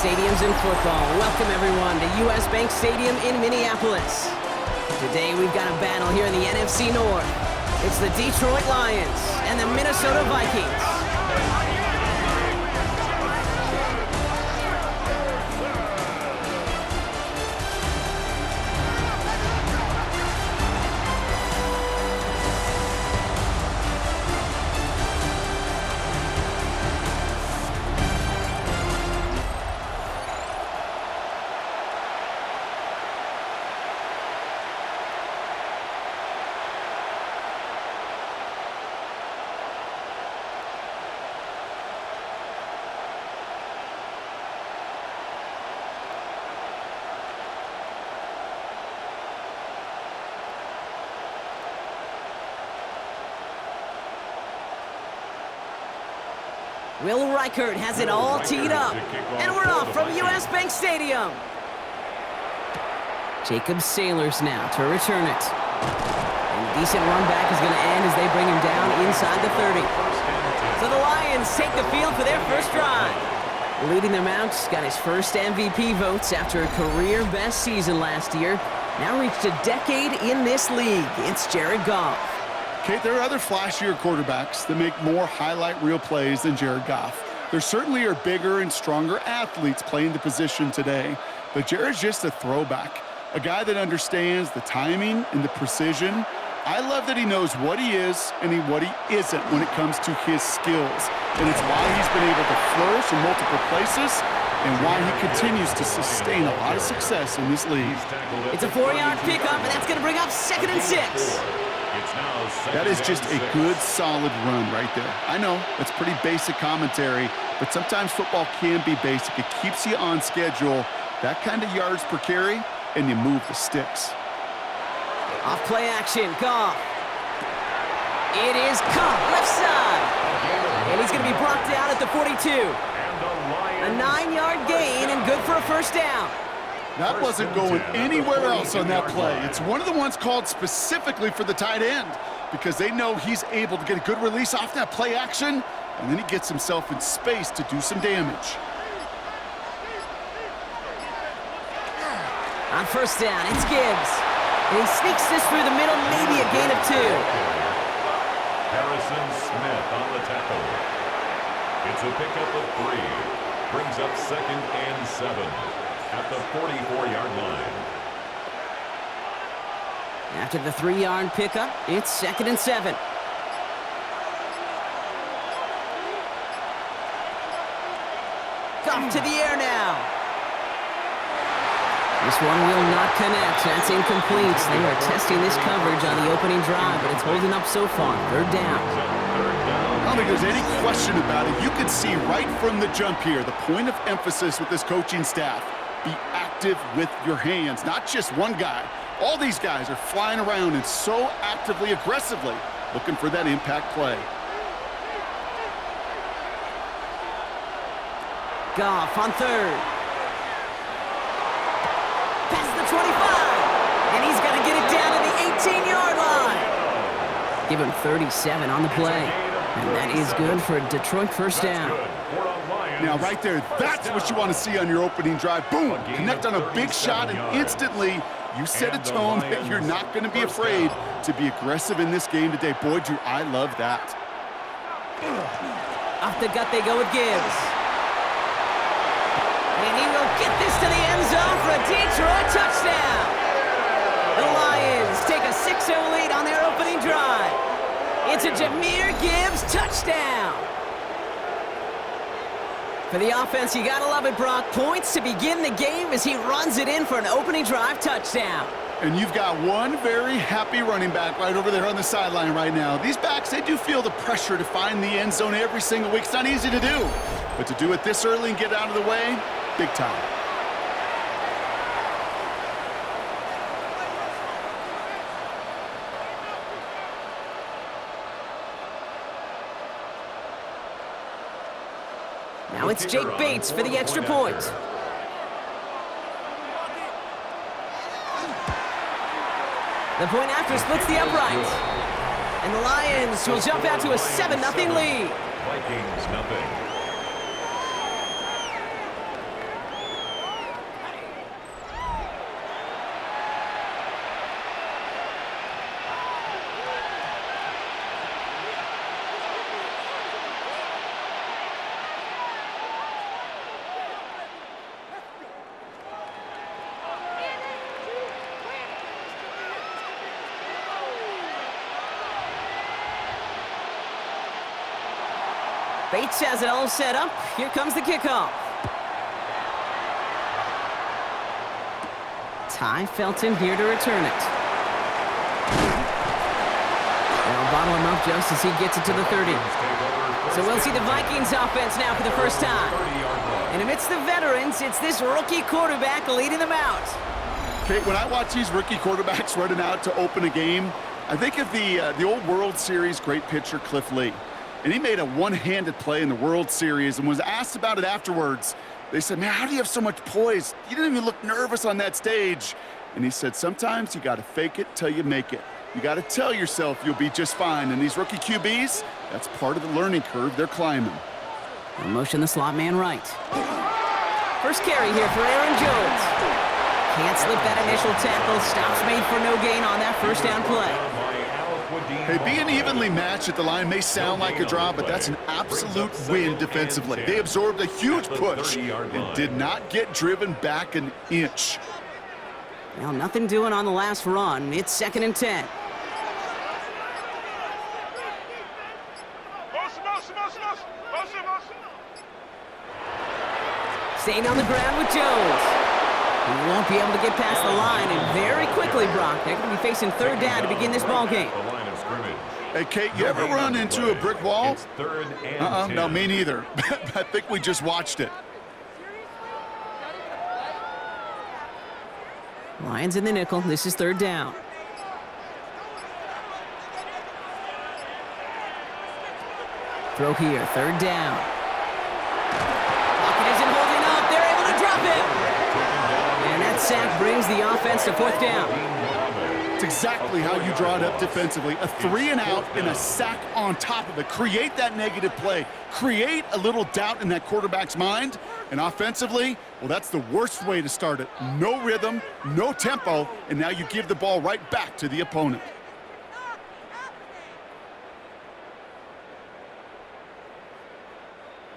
stadiums in football. Welcome, everyone, to U.S. Bank Stadium in Minneapolis. Today, we've got a battle here in the NFC North. It's the Detroit Lions and the Minnesota Vikings. Will Reichert has it all teed up. And we're off from U.S. Bank Stadium. Jacob Sailors now to return it. And a decent run back is going to end as they bring him down inside the 30. So the Lions take the field for their first drive. Leading them out, got his first MVP votes after a career-best season last year. Now reached a decade in this league. It's Jared Goff. Kate, there are other flashier quarterbacks that make more highlight reel plays than Jared Goff. There certainly are bigger and stronger athletes playing the position today, but Jared's just a throwback, a guy that understands the timing and the precision. I love that he knows what he is and what he isn't when it comes to his skills, and it's why he's been able to flourish in multiple places and why he continues to sustain a lot of success in this league. It's a 4-yard pickup, and that's going to bring up 2nd and 6. That is just a good, solid run right there. I know, it's pretty basic commentary, but sometimes football can be basic. It keeps you on schedule, that kind of yards per carry, and you move the sticks. Off play action, Goff. It is caught left side. And he's going to be blocked out at the 42. A 9-yard gain and good for a first down. That wasn't going anywhere else on that play. It's one of the ones called specifically for the tight end because they know he's able to get a good release off that play action, and then he gets himself in space to do some damage. On first down, it's Gibbs. And he sneaks this through the middle, maybe a gain of 2. Harrison Smith on the tackle. It's a pickup of 3. Brings up 2nd and 7. At the 44-yard line. After the 3-yard pickup, it's 2nd and 7. Goff to the air now. This one will not connect. That's incomplete. They are testing this coverage on the opening drive, but it's holding up so far. 3rd down. I don't think there's any question about it. You can see right from the jump here, the point of emphasis with this coaching staff. Be active with your hands, not just one guy. All these guys are flying around and so actively, aggressively looking for that impact play. Goff on 3rd. Past the 25. And he's got to get it down to the 18-yard line. Give him 37 on the play. And that is good for a Detroit first down. Now, right there, that's what you want to see on your opening drive. Boom! Connect on a big shot, and instantly you set a tone that you're not going to be afraid to be aggressive in this game today. Boy, do I love that. Off the gut they go with Gibbs. And he will get this to the end zone for a Detroit touchdown. The Lions take a 6-0 lead on their opening drive. It's a Jahmyr Gibbs touchdown. For the offense, you gotta love it, Brock. Points to begin the game as he runs it in for an opening drive touchdown. And you've got one very happy running back right over there on the sideline right now. These backs, they do feel the pressure to find the end zone every single week. It's not easy to do. But to do it this early and get out of the way, big time. Now it's Jake Bates for the extra point. The point after splits the upright. And the Lions will jump out to a 7-0 lead. Vikings nothing. Bates has it all set up. Here comes the kickoff. Ty Felton here to return it. They'll bottle him up just as he gets it to the 30. So we'll see the Vikings offense now for the first time. And amidst the veterans, it's this rookie quarterback leading them out. Okay, when I watch these rookie quarterbacks running out to open a game, I think of the old World Series great pitcher Cliff Lee. And he made a one-handed play in the World Series and was asked about it afterwards. They said, man, how do you have so much poise? You didn't even look nervous on that stage. And he said, sometimes you got to fake it till you make it. You got to tell yourself you'll be just fine. And these rookie QBs, that's part of the learning curve they're climbing. They'll motion the slot man right. First carry here for Aaron Jones. Can't slip that initial tackle. Stops made for no gain on that first down play. Hey, being evenly matched at the line may sound like a draw, but that's an absolute win defensively. They absorbed a huge push and did not get driven back an inch. Well, nothing doing on the last run. It's 2nd and 10. Staying on the ground with Jones. He won't be able to get past the line, and very quickly, Brock, they're going to be facing 3rd down to begin this ball game. Hey, Kate, you ever run into a brick wall? It's 3rd and 10. No, me neither. I think we just watched it. Lions in the nickel. This is 3rd down. Throw here, 3rd down. Pocket isn't holding up. They're able to drop it. And that sack brings the offense to 4th down. It's exactly how you draw it up defensively. A 3 and out and a sack on top of it. Create that negative play. Create a little doubt in that quarterback's mind. And offensively, well, that's the worst way to start it. No rhythm, no tempo, and now you give the ball right back to the opponent.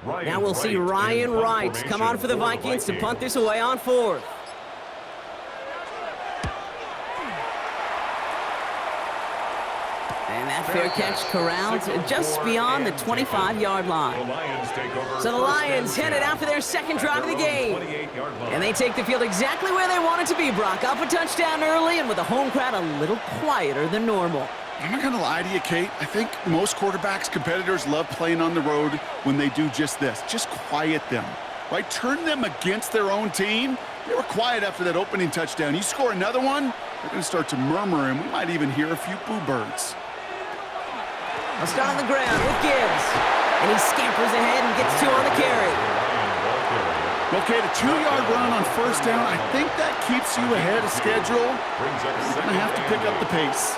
Now we'll see Ryan Wright come on for the Vikings to punt this away on 4th. And that fair catch corralled just beyond the 25-yard line. So the Lions headed out for their 2nd drive of the game. And they take the field exactly where they want it to be, Brock. Up a touchdown early and with the home crowd a little quieter than normal. I'm not going to lie to you, Kate. I think most quarterbacks, competitors love playing on the road when they do just this. Just quiet them, right? Turn them against their own team. They were quiet after that opening touchdown. You score another one, they're going to start to murmur, and we might even hear a few boo birds. I'll start on the ground with Gibbs. And he scampers ahead and gets 2 on the carry. Okay, the 2-yard run on 1st down, I think that keeps you ahead of schedule. You're going to have to pick up the pace.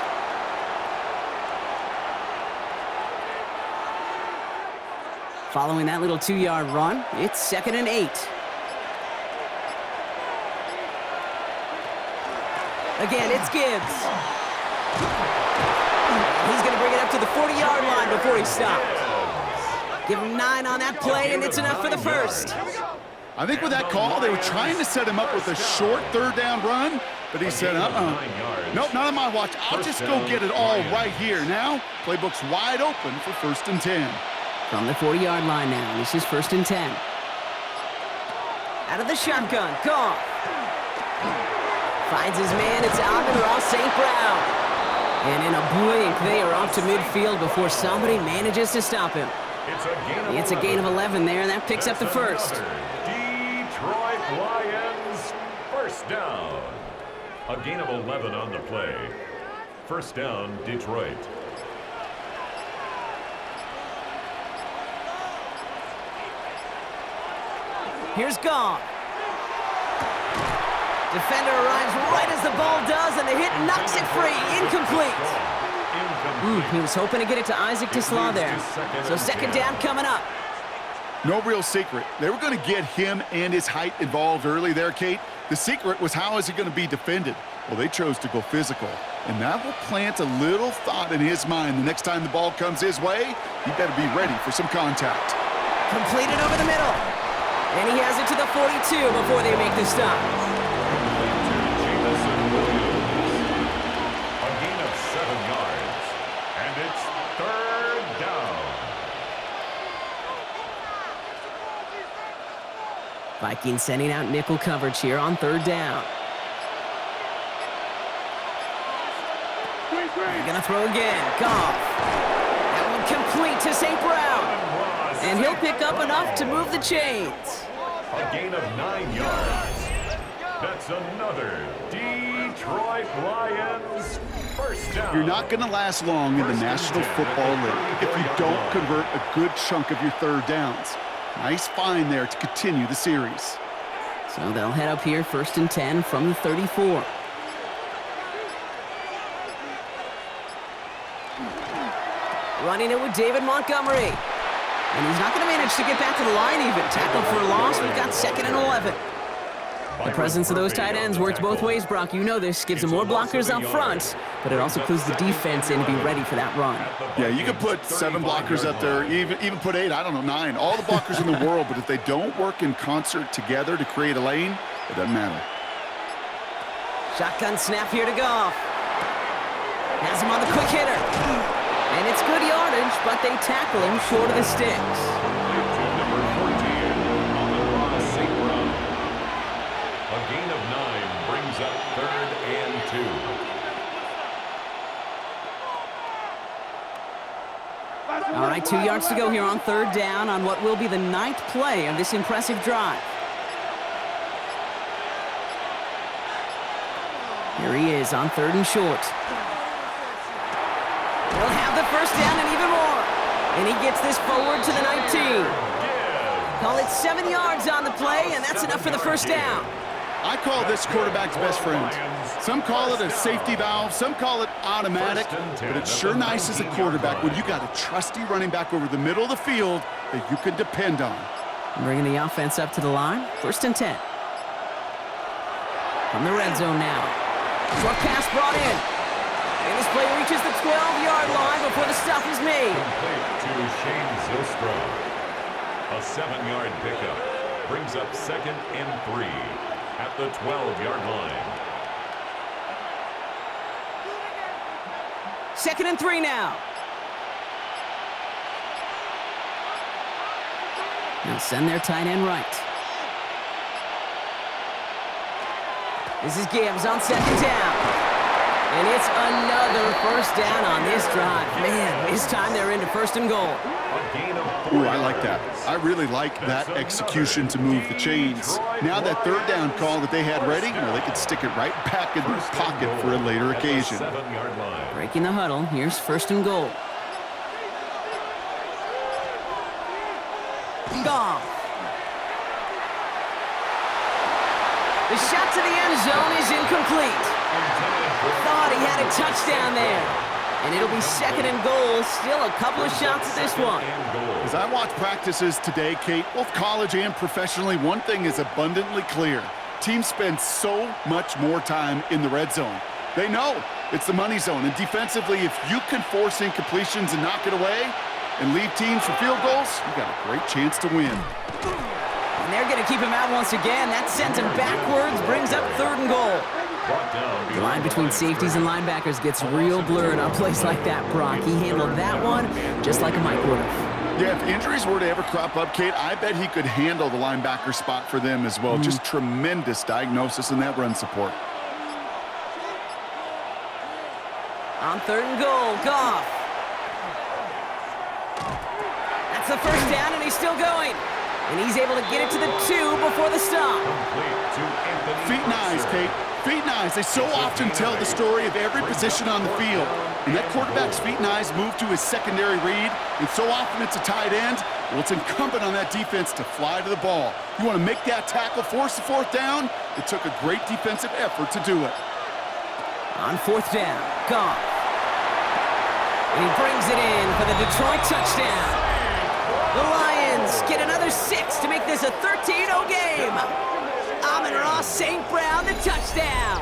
Following that little 2-yard run, it's 2nd and 8. Again, it's Gibbs. He's going to bring it up to the 40-yard line before he stops. Give him 9 on that play, and it's enough for the first. I think with that call, they were trying to set him up with a short 3rd down run, but he said, nope, not on my watch. I'll just go get it all right here. Now, playbook's wide open for 1st and 10. From the 40-yard line now, this is 1st and 10. Out of the shotgun, Goff. Finds his man, it's Amon-Ra St. Brown. And in a blink, they are off to midfield before somebody manages to stop him. It's a gain of 11 there, and that picks up the first. Detroit Lions, 1st down. A gain of 11 on the play. 1st down, Detroit. Here's Goff. Defender arrives right as the ball does, and the hit knocks it free. Incomplete. He was hoping to get it to Isaac Tisla there. So 2nd down coming up. No real secret. They were going to get him and his height involved early there, Kate. The secret was how is he going to be defended? Well, they chose to go physical, and that will plant a little thought in his mind. The next time the ball comes his way, he better be ready for some contact. Completed over the middle. And he has it to the 42 before they make the stop. A gain of 7 yards. And it's 3rd down. Vikings sending out nickel coverage here on 3rd down. They're going to throw again. Goff. That one complete to St. Brown. And he'll pick up enough to move the chains. A gain of 9 yards. That's another Detroit Lions first down. You're not going to last long in the National Football League if you don't convert a good chunk of your 3rd downs. Nice find there to continue the series. So they'll head up here 1st and 10 from the 34. Running it with David Montgomery. And he's not going to manage to get back to the line even. Tackle for a loss. We've got 2nd and 11. The presence of those tight ends works both ways, Brock. You know this. Gives them more blockers up front, but it also clues the defense in to be ready for that run. Yeah, you could put 7 blockers up there, even put 8, I don't know, 9. All the blockers in the world, but if they don't work in concert together to create a lane, it doesn't matter. Shotgun snap here to Goff. Has him on the quick hitter. And it's good yardage, but they tackle him short of the sticks. Number 14, Amon-Ra St. Brown. A gain of 9 brings up 3rd and 2. All right, 2 yards to go here on 3rd down on what will be the 9th play of this impressive drive. Here he is on 3rd and short. He'll have the first down and even more. And he gets this forward to the 19. Call it 7 yards on the play, and that's enough for the first down. I call this quarterback's best friend. Some call it a safety valve, some call it automatic, but it's sure nice as a quarterback when you got a trusty running back over the middle of the field that you can depend on. Bringing the offense up to the line, 1st and 10. From the red zone now. Short pass brought in. And this play reaches the 12-yard line before the stop is made. Complete to Shane Zylstra. A 7-yard pickup brings up 2nd and 3 at the 12-yard line. 2nd and 3 now. They'll send their tight end right. This is Gibbs on 2nd down. And it's another first down on this drive. Man, this time they're into 1st and goal. Ooh, I like that. I really like that execution to move the chains. Now that 3rd down call that they had ready, well, they could stick it right back in their pocket for a later occasion. Breaking the huddle, here's 1st and goal. Goff. The shot to the end zone is incomplete. Thought he had a touchdown there. And it'll be 2nd and goal. Still a couple of shots at this one. As I watch practices today, Kate, both college and professionally, one thing is abundantly clear. Teams spend so much more time in the red zone. They know it's the money zone. And defensively, if you can force incompletions and knock it away and leave teams for field goals, you got a great chance to win. And they're going to keep him out once again. That sends him backwards, brings up 3rd and goal. The line between safeties and linebackers gets real blurred on plays like that, Brock. He handled that one just like a Mike would have. Yeah, if injuries were to ever crop up, Kate, I bet he could handle the linebacker spot for them as well. Just tremendous diagnosis in that run support. On 3rd and goal, Goff. That's the first down, and he's still going. And he's able to get it to the 2 before the stop. Feet and eyes, Kate. Feet and eyes. They so often tell the story of every position on the field. And that quarterback's feet and eyes move to his secondary read, and so often it's a tight end. Well, it's incumbent on that defense to fly to the ball. You want to make that tackle, force the 4th down? It took a great defensive effort to do it. On 4th down, Goff. And he brings it in for the Detroit touchdown. The Lions get another 6 to make this a 13-0 game. Amon-Ra St. Brown, the touchdown.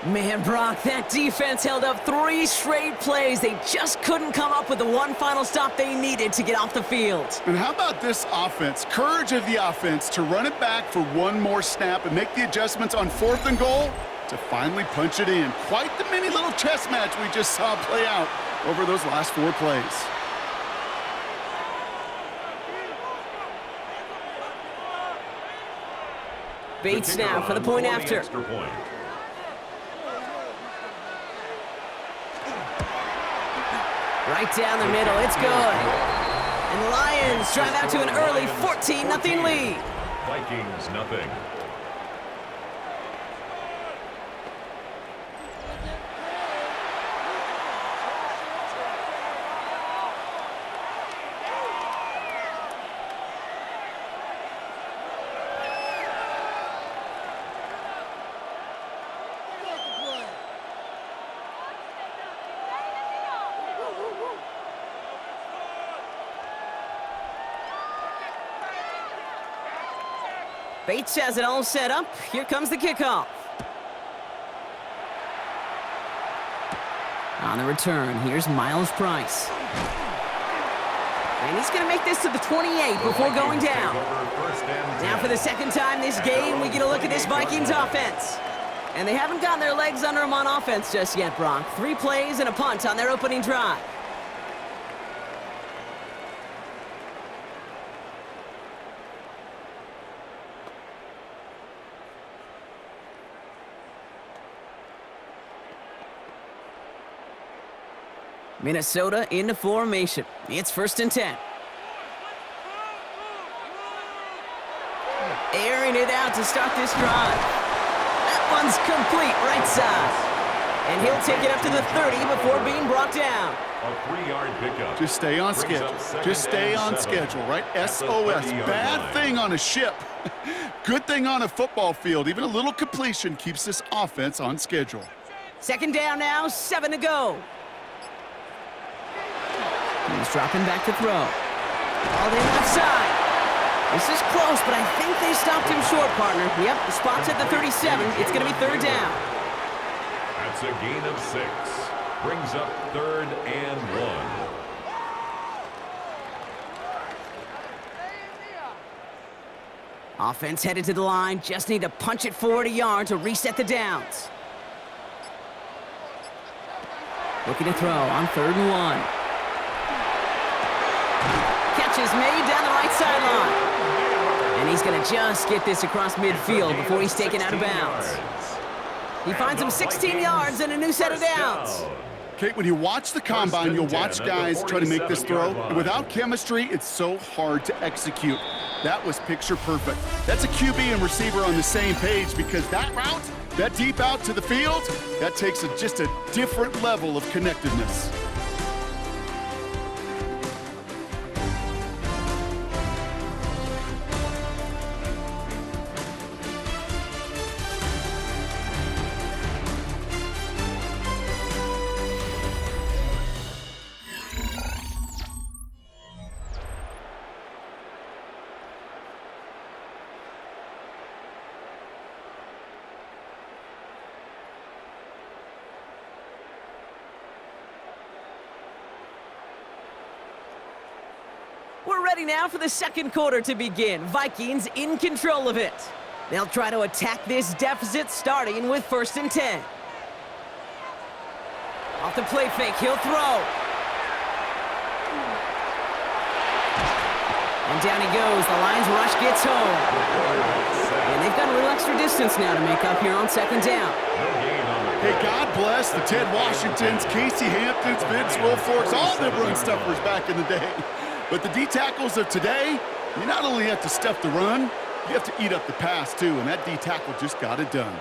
Man, Brock, that defense held up 3 straight plays. They just couldn't come up with the one final stop they needed to get off the field. And how about this offense? Courage of the offense to run it back for one more snap and make the adjustments on 4th and goal to finally punch it in. Quite the mini little chess match we just saw play out over those last 4 plays. Bates now for the point after. Right down the middle, it's good. And the Lions drive out to an early 14-0 lead. Vikings nothing. Bates has it all set up. Here comes the kickoff. On the return, here's Miles Price. And he's going to make this to the 28 before going down. Now for the second time this game, we get a look at this Vikings offense. And they haven't gotten their legs under them on offense just yet, Brock. 3 plays and a punt on their opening drive. Minnesota into formation. It's 1st and 10. Airing it out to start this drive. That one's complete right side. And he'll take it up to the 30 before being brought down. A 3-yard pickup. Just stay on schedule. Just stay on schedule, right? SOS. Bad thing on a ship. Good thing on a football field. Even a little completion keeps this offense on schedule. 2nd down now, 7 to go. He's dropping back to throw. All in left side. This is close, but I think they stopped him short, partner. Yep, the spot's at the 37. It's going to be 3rd down. That's a gain of 6. Brings up 3rd and 1. Offense headed to the line. Just need to punch it forward a yard to reset the downs. Looking to throw on 3rd and 1. Catch is made down the right sideline. And he's going to just get this across midfield before he's taken out of bounds. He finds him 16 yards and a new set of downs. Kate, when you watch the combine, you'll watch guys try to make this throw. And without chemistry, it's so hard to execute. That was picture perfect. That's a QB and receiver on the same page because that route, that deep out to the field, that takes just a different level of connectedness. We're ready now for the 2nd quarter to begin. Vikings in control of it. They'll try to attack this deficit starting with 1st and 10. Off the play fake, he'll throw. And down he goes. The Lions rush gets home. And they've got a little extra distance now to make up here on 2nd down. Hey, God bless the Ted Washingtons, Casey Hamptons, Vince Wilforks, all them run stuffers back in the day. But the D-tackles of today, you not only have to stuff the run, you have to eat up the pass too, and that D-tackle just got it done.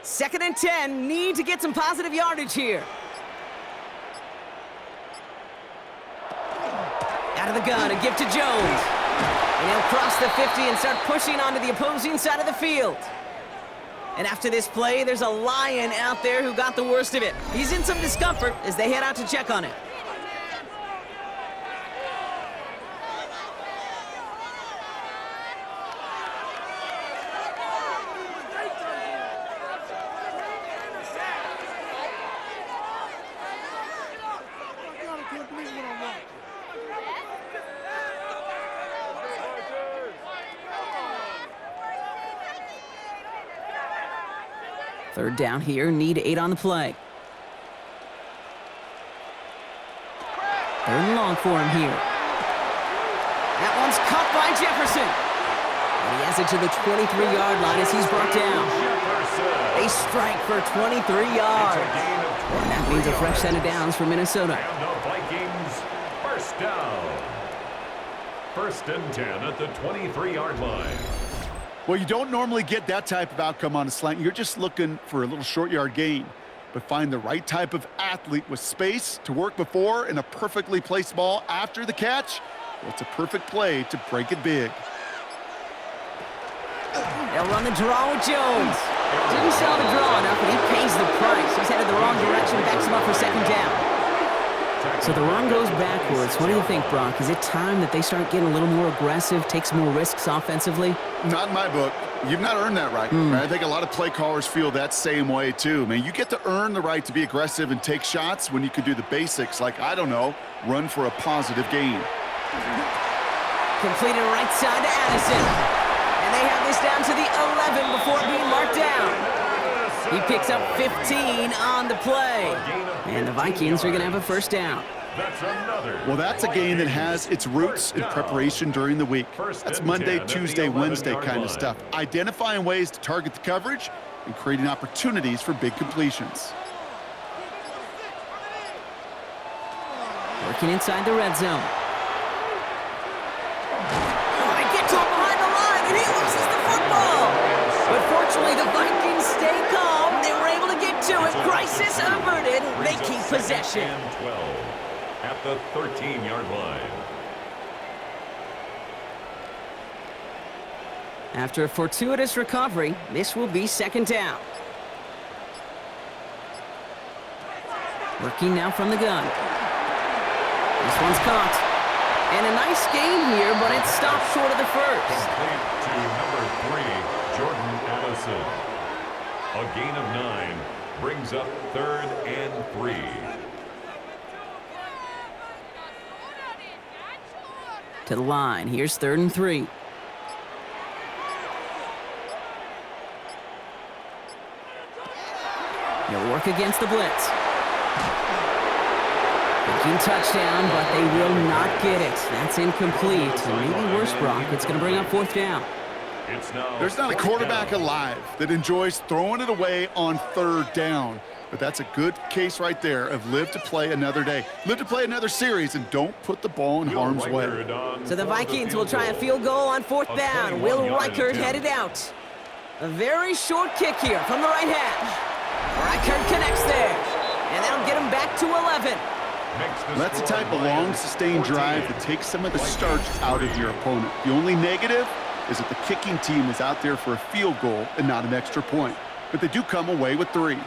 Second and 10, need to get some positive yardage here. Out of the gun, a gift to Jones. And he'll cross the 50 and start pushing onto the opposing side of the field. And after this play, there's a Lion out there who got the worst of it. He's in some discomfort as they head out to check on him. Third down here, need 8 on the play. 3rd and long for him here. That one's caught by Jefferson. And he has it to the 23-yard line as he's brought down. They strike for 23 yards. And that means a fresh set of downs for Minnesota. And the Vikings first down. 1st and 10 at the 23-yard line. Well, you don't normally get that type of outcome on a slant. You're just looking for a little short yard gain. But find the right type of athlete with space to work before and a perfectly placed ball after the catch. Well, it's a perfect play to break it big. They'll run the draw with Jones. Didn't sell the draw enough, and he pays the price. He's headed the wrong direction, backs him up for 2nd down. So the run goes backwards. What do you think, Brock? Is it time that they start getting a little more aggressive, take some more risks offensively? Not in my book. You've not earned that right. I think a lot of play callers feel that same way, too. Man, you get to earn the right to be aggressive and take shots when you can do the basics, like, I don't know, run for a positive gain. Completed right side to Addison. And they have this down to the 11 before being marked down. He picks up 15 on the play. And the Vikings are going to have a 1st down. Well, that's a game that has its roots in preparation during the week. That's Monday, Tuesday, Wednesday kind of stuff. Identifying ways to target the coverage and creating opportunities for big completions. Working inside the red zone. They get to him behind the line, and he loses the football. But fortunately, the Vikings stay calm. They were able to get to it. Crisis averted. They keep possession. 12 at the 13-yard line. After a fortuitous recovery, this will be 2nd down. Working now from the gun. This one's caught. And a nice gain here, but it stopped short of the 1st. Complete to number 3, Jordan Addison. A gain of 9 brings up 3rd and 3. To the line. Here's 3rd and 3. He'll work against the blitz. Thinking touchdown, but they will not get it. That's incomplete. And maybe worse, Brock. It's going to bring up 4th down. There's not a quarterback alive that enjoys throwing it away on 3rd down. But that's a good case right there of live to play another day. Live to play another series and don't put the ball in harm's way. So the Vikings will try a field goal on 4th down. Will Reichert headed out. A very short kick here from the right hash. Reichert connects there. And that'll get him back to 11. That's the type of long, sustained drive that takes some of the starch out of your opponent. The only negative is that the kicking team is out there for a field goal and not an extra point. But they do come away with 3.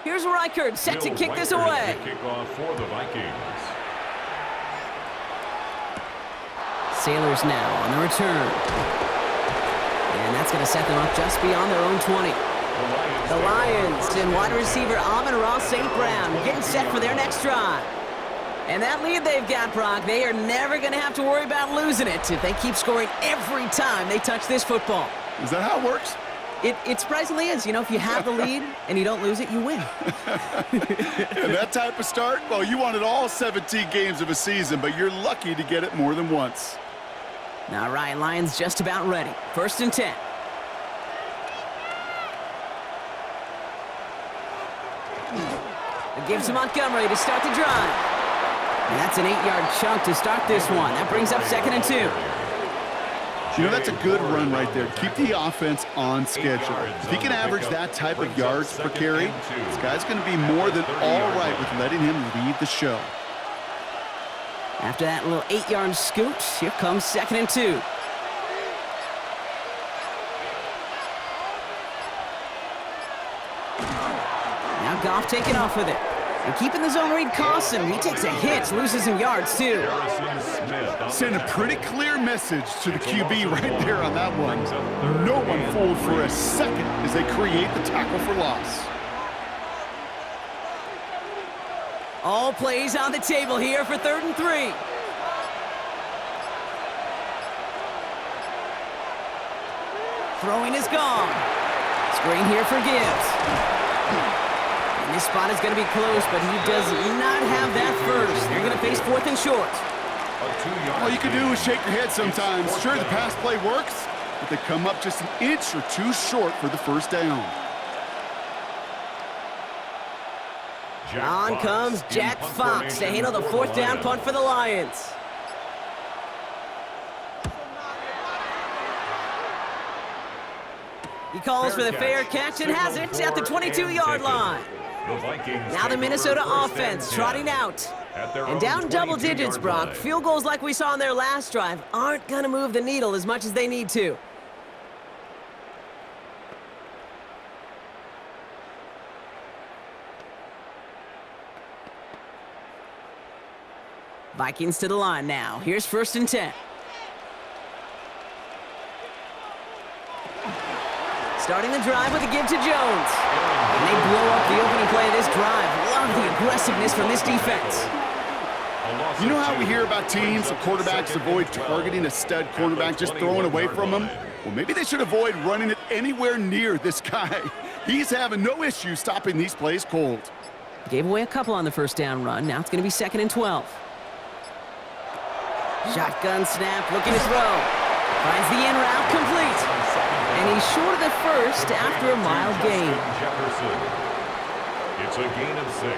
Here's Reichert set to kick this away. Kickoff for the Vikings. Sailors now on the return. And that's going to set them up just beyond their own 20. The Lions and wide receiver Amon-Ra St. Brown getting set for their next drive. And that lead they've got, Brock, they are never going to have to worry about losing it if they keep scoring every time they touch this football. Is that how it works? It surprisingly is. You know, if you have the lead and you don't lose it, you win. And that type of start, well, you wanted all 17 games of a season, but you're lucky to get it more than once. All right, Lions just about ready. 1st and 10. It gives to Montgomery to start the drive. And that's an 8-yard chunk to start this one. That brings up 2nd and 2. You know, that's a good run right there. Keep the offense on schedule. If he can average that type of yards per carry, this guy's going to be more than all right with letting him lead the show. After that little 8-yard scoot, here comes 2nd and 2. Now Goff taking off with it. And keeping the zone read costs him. He takes a hit, loses some yards too. Send a pretty clear message to the QB right there on that one. No one fooled for a second as they create the tackle for loss. All plays on the table here for 3rd and 3. Throwing is gone. Screen here for Gibbs. And this spot is going to be close, but he does not have that first. They're going to face 4th and short. All you can do is shake your head sometimes. Sure, the pass play works, but they come up just an inch or two short for the first down. On comes Jack Fox to handle the 4th down punt for the Lions. He calls for the fair catch and has it at the 22-yard line. Now the Minnesota offense trotting out. And down double digits, Brock. Field goals like we saw on their last drive aren't going to move the needle as much as they need to. Vikings to the line now. Here's 1st and 10. Starting the drive with a give to Jones. And they blow up the opening play of this drive. Love the aggressiveness from this defense. You know how we hear about teams and quarterbacks avoid targeting a stud cornerback, just throwing away from him? Well, maybe they should avoid running it anywhere near this guy. He's having no issue stopping these plays cold. Gave away a couple on the 1st down run. Now it's going to be 2nd and 12. Shotgun snap, looking to throw. Finds the in route complete. And he's short of the first after a mild gain. It's a gain of 6.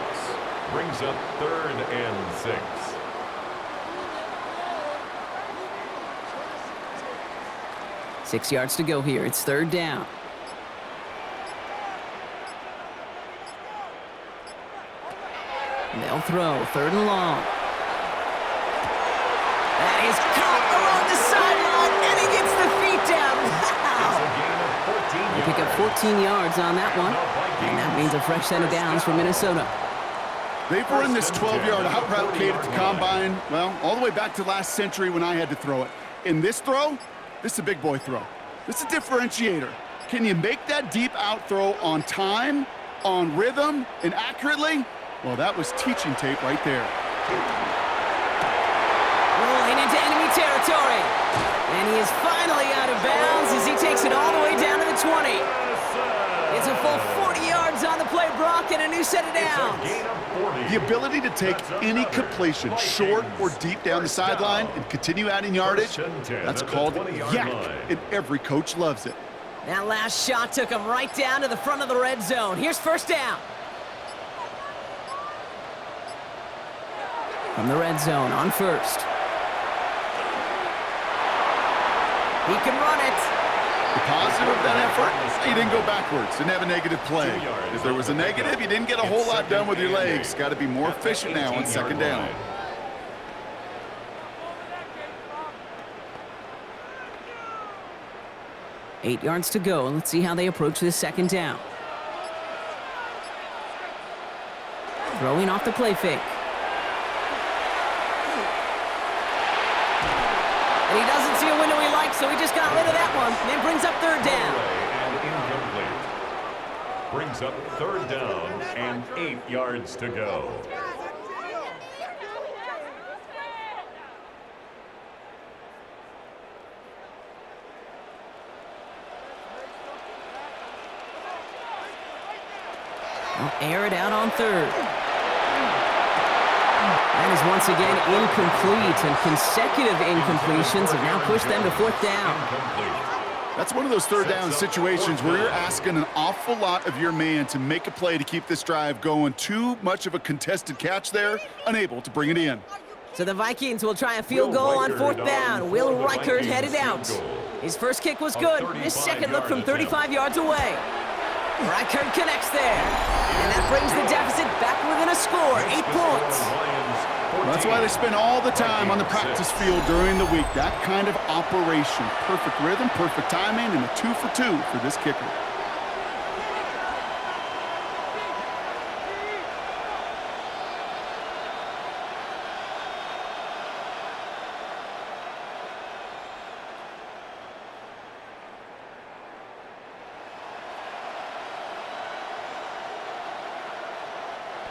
Brings up 3rd and 6. Six yards to go here. It's 3rd down. They'll throw 3rd and long. That is caught along the sideline, and he gets the feet down. Wow! They pick up 14 yards on that one, and that means a fresh set of downs for Minnesota. They've run this 12-yard out route Kate at the combine, well, all the way back to last century when I had to throw it. In this throw, this is a big boy throw. This is a differentiator. Can you make that deep out throw on time, on rhythm, and accurately? Well, that was teaching tape right there. Rolling into enemy territory. And he is finally out of bounds as he takes it all the way down to the 20. It's a full 40 yards on the play, Brock, and a new set of downs. The ability to take any completion, short or deep down the sideline, and continue adding yardage, that's called yak, and every coach loves it. That last shot took him right down to the front of the red zone. Here's 1st down. From the red zone on 1st. He can run it. The positive of that effort, he didn't go backwards, didn't have a negative play. If there was a negative, you didn't get a whole lot done with your legs. Got to be more efficient now on 2nd down. Eight yards to go. Let's see how they approach this 2nd down. Throwing off the play fake. And he doesn't see a window he likes, so he just got rid of that one. And brings up 3rd down. And incomplete. Brings up 3rd down and 8 yards to go. They'll air it out on 3rd. That is once again incomplete, and consecutive incompletions have now pushed them to 4th down. That's one of those 3rd down situations where you're asking an awful lot of your man to make a play to keep this drive going. Too much of a contested catch there, unable to bring it in. So the Vikings will try a field goal on 4th down. Will Reichert headed out. His first kick was good. His second look from 35 yards away. Reichert connects there. And that brings the deficit back within a score, 8 points. That's why they spend all the time on the practice field during the week. That kind of operation. Perfect rhythm, perfect timing, and a 2 for 2 for this kicker.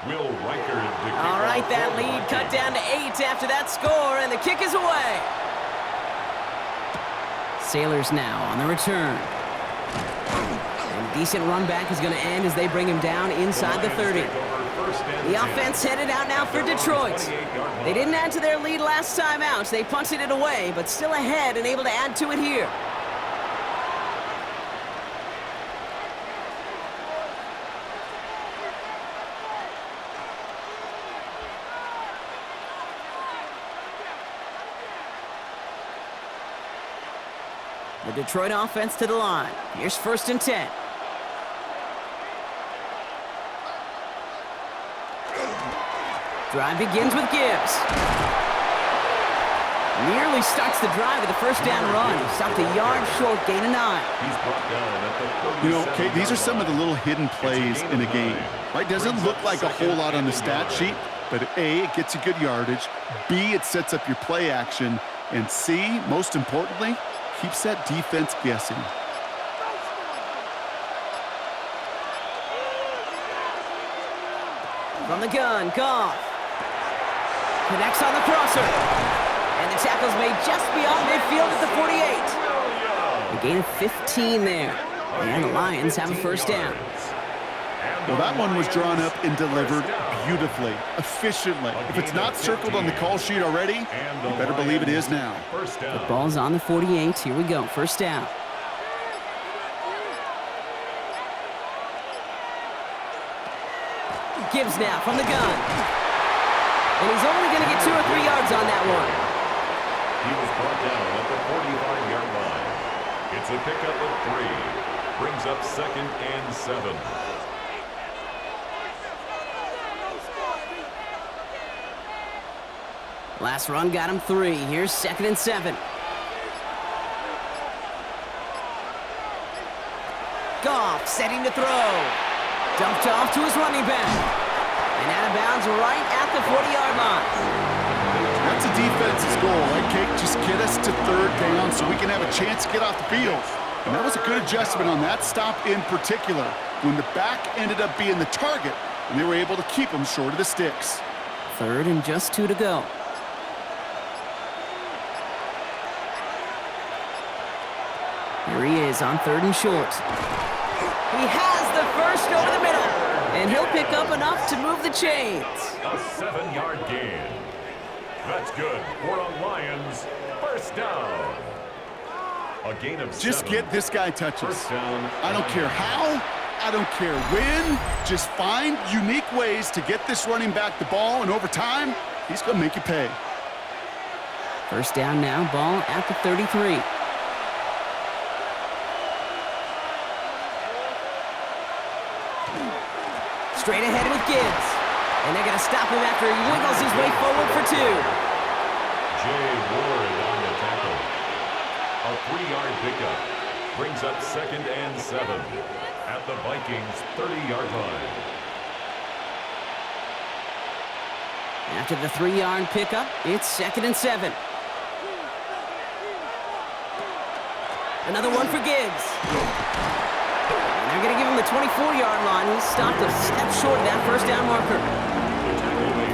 Will Riker to kick All right, off that for the lead cut Vikings. down to 8 after that score, and the kick is away. Sailors now on the return. And a decent run back is going to end as they bring him down inside the 30. The offense headed out now for Detroit. They didn't add to their lead last time out. They punted it away, but still ahead and able to add to it here. The Detroit offense to the line. Here's 1st and 10. Drive begins with Gibbs. Nearly starts the drive with a 1st down run. He stopped a yard short, gain of 9. He's brought down at the You know, Kate, these are some of the little hidden plays in a game. Right? Doesn't look like a whole lot on the stat sheet, but A, it gets you good yardage. B, it sets up your play action. And C, most importantly, keeps that defense guessing. From the gun, Goff. Connects on the crosser. And the tackle's made just beyond midfield at the 48. A gain of 15 there. And the Lions have a 1st down. Well, that one was drawn up and delivered beautifully, efficiently. If it's not circled on the call sheet already, you better believe it is now. The ball's on the 48. Here we go. 1st down. Gibbs now from the gun. And he's only going to get 2 or 3 yards on that one. He was brought down at the 45-yard line. It's a pickup of 3. Brings up 2nd and 7. Last run got him 3. Here's 2nd and 7. Goff setting to throw. Dumped off to his running back. And out of bounds right at the 40-yard line. That's a defense's goal, right, Kate? Just get us to 3rd down so we can have a chance to get off the field. And that was a good adjustment on that stop in particular, when the back ended up being the target, and they were able to keep him short of the sticks. 3rd and just 2 to go. Here he is on 3rd and short. He has the 1st over the middle, and he'll pick up enough to move the chains. A 7-yard gain. That's good for a Lions 1st down. A gain of 7. Just get this guy touches. 1st down. I don't care how, I don't care when. Just find unique ways to get this running back the ball, and over time, he's going to make you pay. 1st down now, ball at the 33. Straight ahead with Gibbs. And they're going to stop him after he wiggles his way forward for 2. Jay Ward on the tackle. A 3-yard pickup. Brings up 2nd and 7 at the Vikings 30-yard line. After the 3-yard pickup, it's 2nd and 7. Another one for Gibbs. And they're going to give him the 24-yard line. He's stopped a step short of that 1st down marker.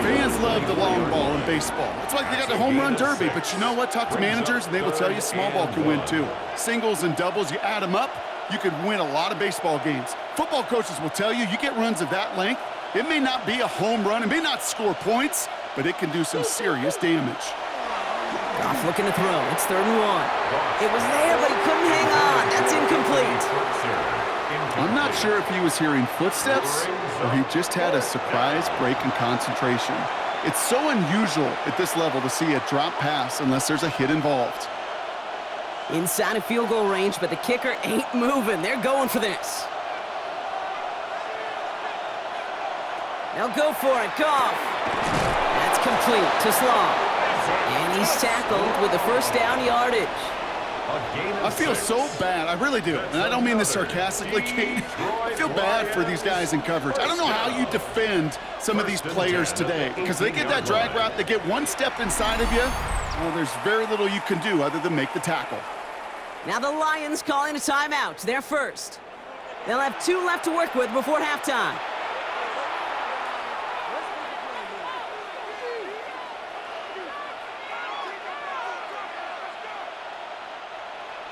Fans love the long ball in baseball. It's like they got the home run derby, but you know what? Talk to managers, and they will tell you small ball can win too. Singles and doubles, you add them up, you could win a lot of baseball games. Football coaches will tell you, you get runs of that length, it may not be a home run, it may not score points, but it can do some serious damage. Goff looking to throw. It's 3rd and 1. It was there, but he couldn't hang on. That's incomplete. I'm not sure if he was hearing footsteps or he just had a surprise break in concentration. It's so unusual at this level to see a drop pass unless there's a hit involved. Inside of field goal range, but the kicker ain't moving. They're going for this. Now go for it, Goff. That's complete to Slaw. And he's tackled with the 1st down yardage. I feel so bad. I really do. And I don't mean this sarcastically, Kate. I feel bad for these guys in coverage. I don't know how you defend some of these players today because they get that drag route, they get one step inside of you. Well, there's very little you can do other than make the tackle. Now the Lions calling a timeout. They're first. They'll have 2 left to work with before halftime.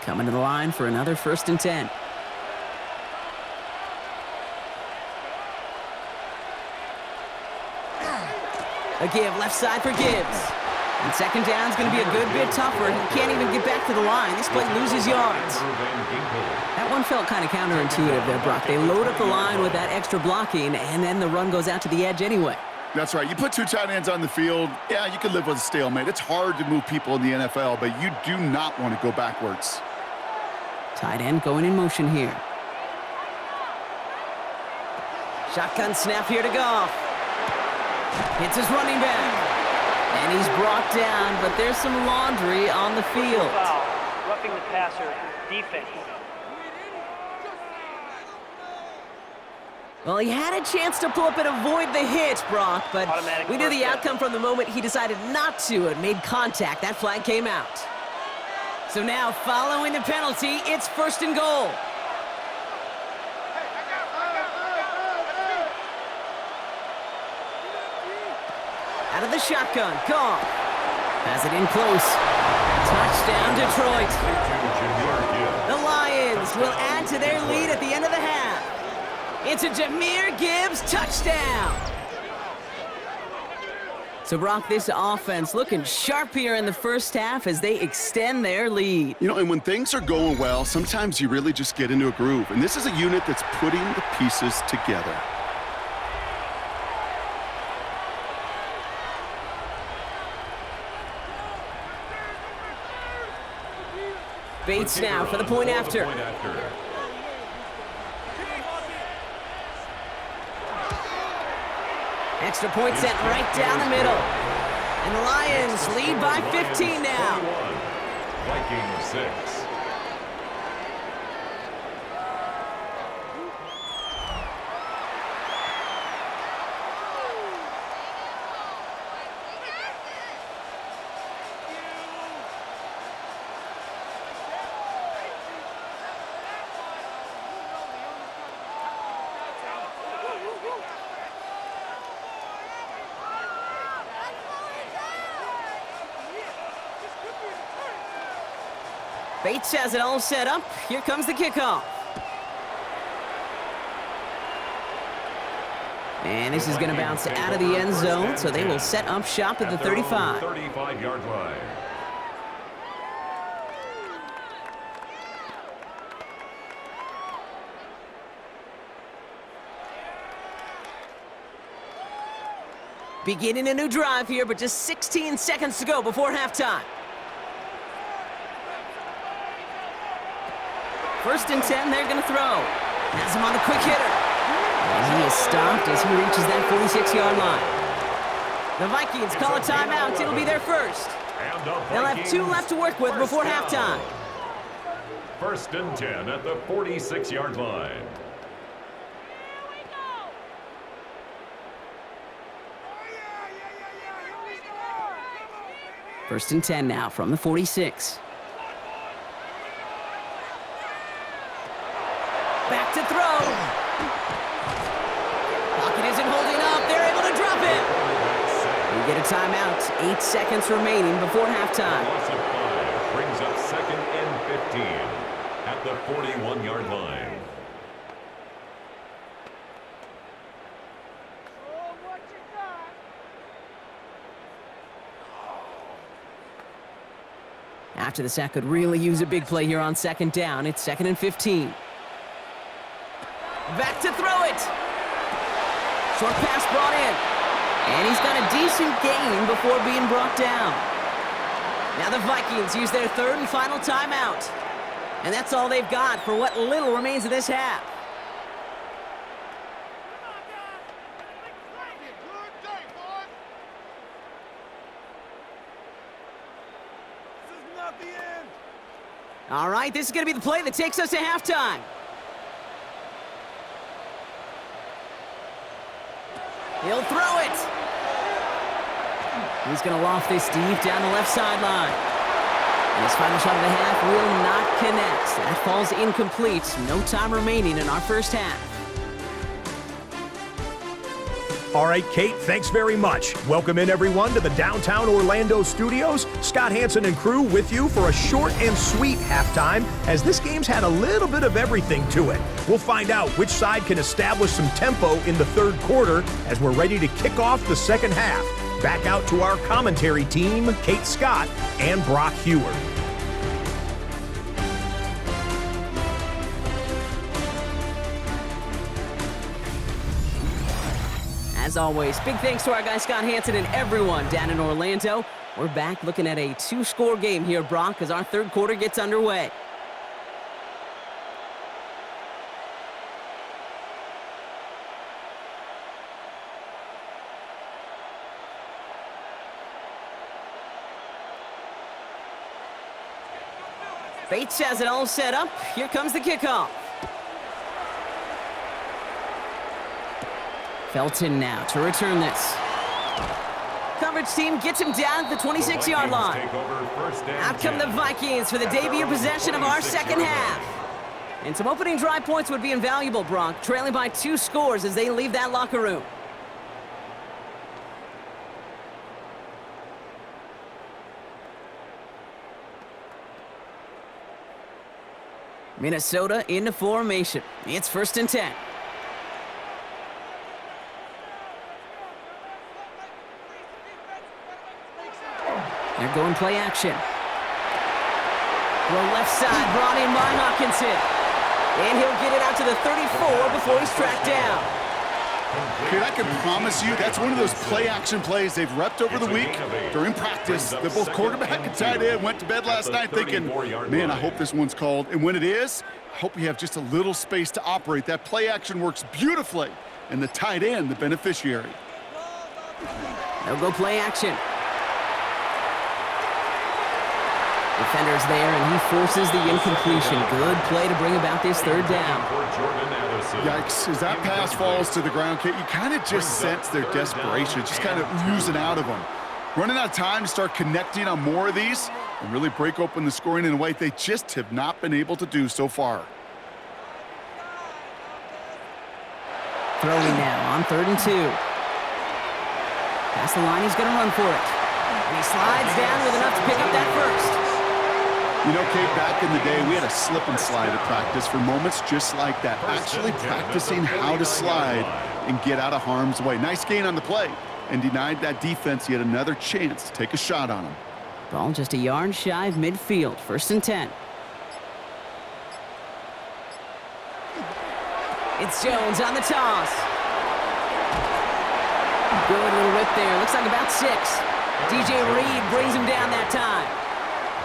coming to the line for another 1st and 10. A give left side for Gibbs. And 2nd down's going to be a good bit tougher. He can't even get back to the line. This play loses yards. That one felt kind of counterintuitive there, Brock. They load up the line with that extra blocking, and then the run goes out to the edge anyway. That's right. You put 2 tight ends on the field, yeah, you can live with a stalemate. It's hard to move people in the NFL, but you do not want to go backwards. Tight end going in motion here. Shotgun snap here to Goff. Hits his running back. And he's brought down, but there's some laundry on the field. Foul. Roughing the passer. Defense. Well, he had a chance to pull up and avoid the hit, Brock, but we knew the outcome from the moment he decided not to and made contact. That flag came out. So now, following the penalty, it's 1st and goal. Out of the shotgun, Goff. Has it in close. Touchdown, Detroit. The Lions will add to their lead at the end of the half. It's a Jahmyr Gibbs touchdown. So, Brock, this offense looking sharp here in the 1st half as they extend their lead. You know, and when things are going well, sometimes you really just get into a groove. And this is a unit that's putting the pieces together. Bates now for the point after. Extra point sent right down the middle. And the Lions lead by 15 now. Vikings 6. Bates has it all set up. Here comes the kickoff. And this is going to bounce out of the end zone, so they will set up shop at the 35. 35-yard line. Beginning a new drive here, but just 16 seconds to go before halftime. 1st and 10, they're going to throw. Has him on the quick hitter. And he is stopped as he reaches that 46-yard line. The Vikings call a timeout. It'll be their first. They'll have 2 left to work with before halftime. 1st and 10 at the 46-yard line. First and 10 now from the 46. Back to throw. Pocket isn't holding up. They're able to drop it. We get a timeout. 8 seconds remaining before halftime. Loss of 5 brings up 2nd and 15 at the 41-yard line. After the sack could really use a big play here on 2nd down. It's 2nd and 15. Back to throw it. Short pass brought in. And he's got a decent gain before being brought down. Now the Vikings use their 3rd and final timeout. And that's all they've got for what little remains of this half. All right, this is going to be the play that takes us to halftime. He'll throw it. He's going to loft this deep down the left sideline. And his final shot of the half will not connect. That falls incomplete. No time remaining in our 1st half. All right, Kate, thanks very much. Welcome in, everyone, to the downtown Orlando studios. Scott Hansen and crew with you for a short and sweet halftime, as this game's had a little bit of everything to it. We'll find out which side can establish some tempo in the third quarter as we're ready to kick off the second half. Back out to our commentary team, Kate Scott and Brock Heward. As always, big thanks to our guy Scott Hansen and everyone down in Orlando. We're back looking at a two-score game here, Brock, as our third quarter gets underway. Bates has it all set up. Here comes the kickoff. Felton now to return this. Coverage team gets him down at the 26-yard line. Out come the Vikings for the debut possession of our second half. And some opening drive points would be invaluable, Brock, trailing by 2 scores as they leave that locker room. Minnesota into formation. It's 1st and 10. They're going play action. Throw left side, brought in by Hawkinson. And he'll get it out to the 34 before he's tracked down. Kid, I can promise you that's one of those play-action plays they've repped over the week during practice. They're both quarterback and tight end went to bed last night thinking, man, I hope this one's called. And when it is, I hope we have just a little space to operate. That play-action works beautifully, and the tight end, the beneficiary. They'll go play action. Defender's there, and he forces the incompletion. Good play to bring about this third down. Yikes, as that pass falls to the ground, Kate, you kind of just sense their desperation, just kind of oozing out of them. Running out of time to start connecting on more of these and really break open the scoring in a way they just have not been able to do so far. Throwing now on 3rd and 2. Past the line, he's going to run for it. And he slides down with enough to pick up that first. You know, Kate, back in the day, we had a slip and slide at practice for moments just like that. Actually practicing how to slide and get out of harm's way. Nice gain on the play and denied that defense yet another chance to take a shot on him. Ball just a yard shy of midfield. 1st and 10. It's Jones on the toss. Good little rip there. Looks like about 6. DJ Reed brings him down that time.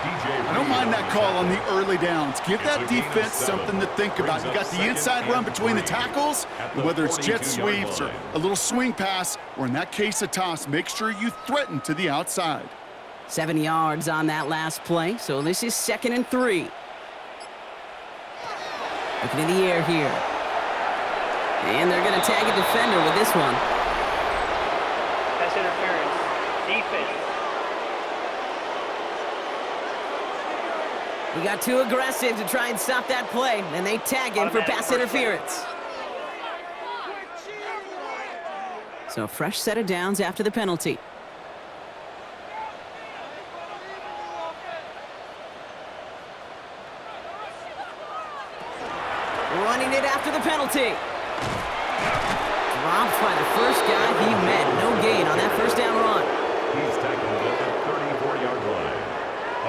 I don't mind that call on the early downs. Give that defense something to think about. You got the inside run between the tackles, and whether it's jet sweeps or a little swing pass, or in that case a toss, make sure you threaten to the outside. 7 yards on that last play, so this is 2nd and 3. Looking in the air here. And they're going to tag a defender with this one. Pass interference. Defense. He got too aggressive to try and stop that play, and they tag him for pass interference. So a fresh set of downs after the penalty. Running it after the penalty. Dropped by the first guy he met. No gain on that first down run. He's tackled at the 34-yard line.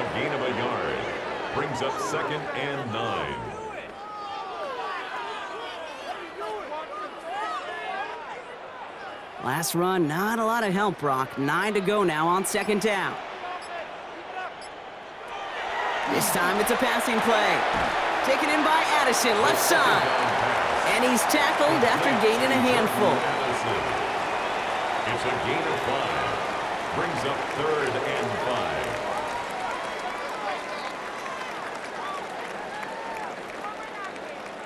A gain of a yard. Brings up 2nd and 9. Last run, not a lot of help, Brock. 9 to go now on 2nd down. This time it's a passing play. Taken in by Addison, left side. And he's tackled after gaining a handful. It's a gain of 5. Brings up 3rd and 5.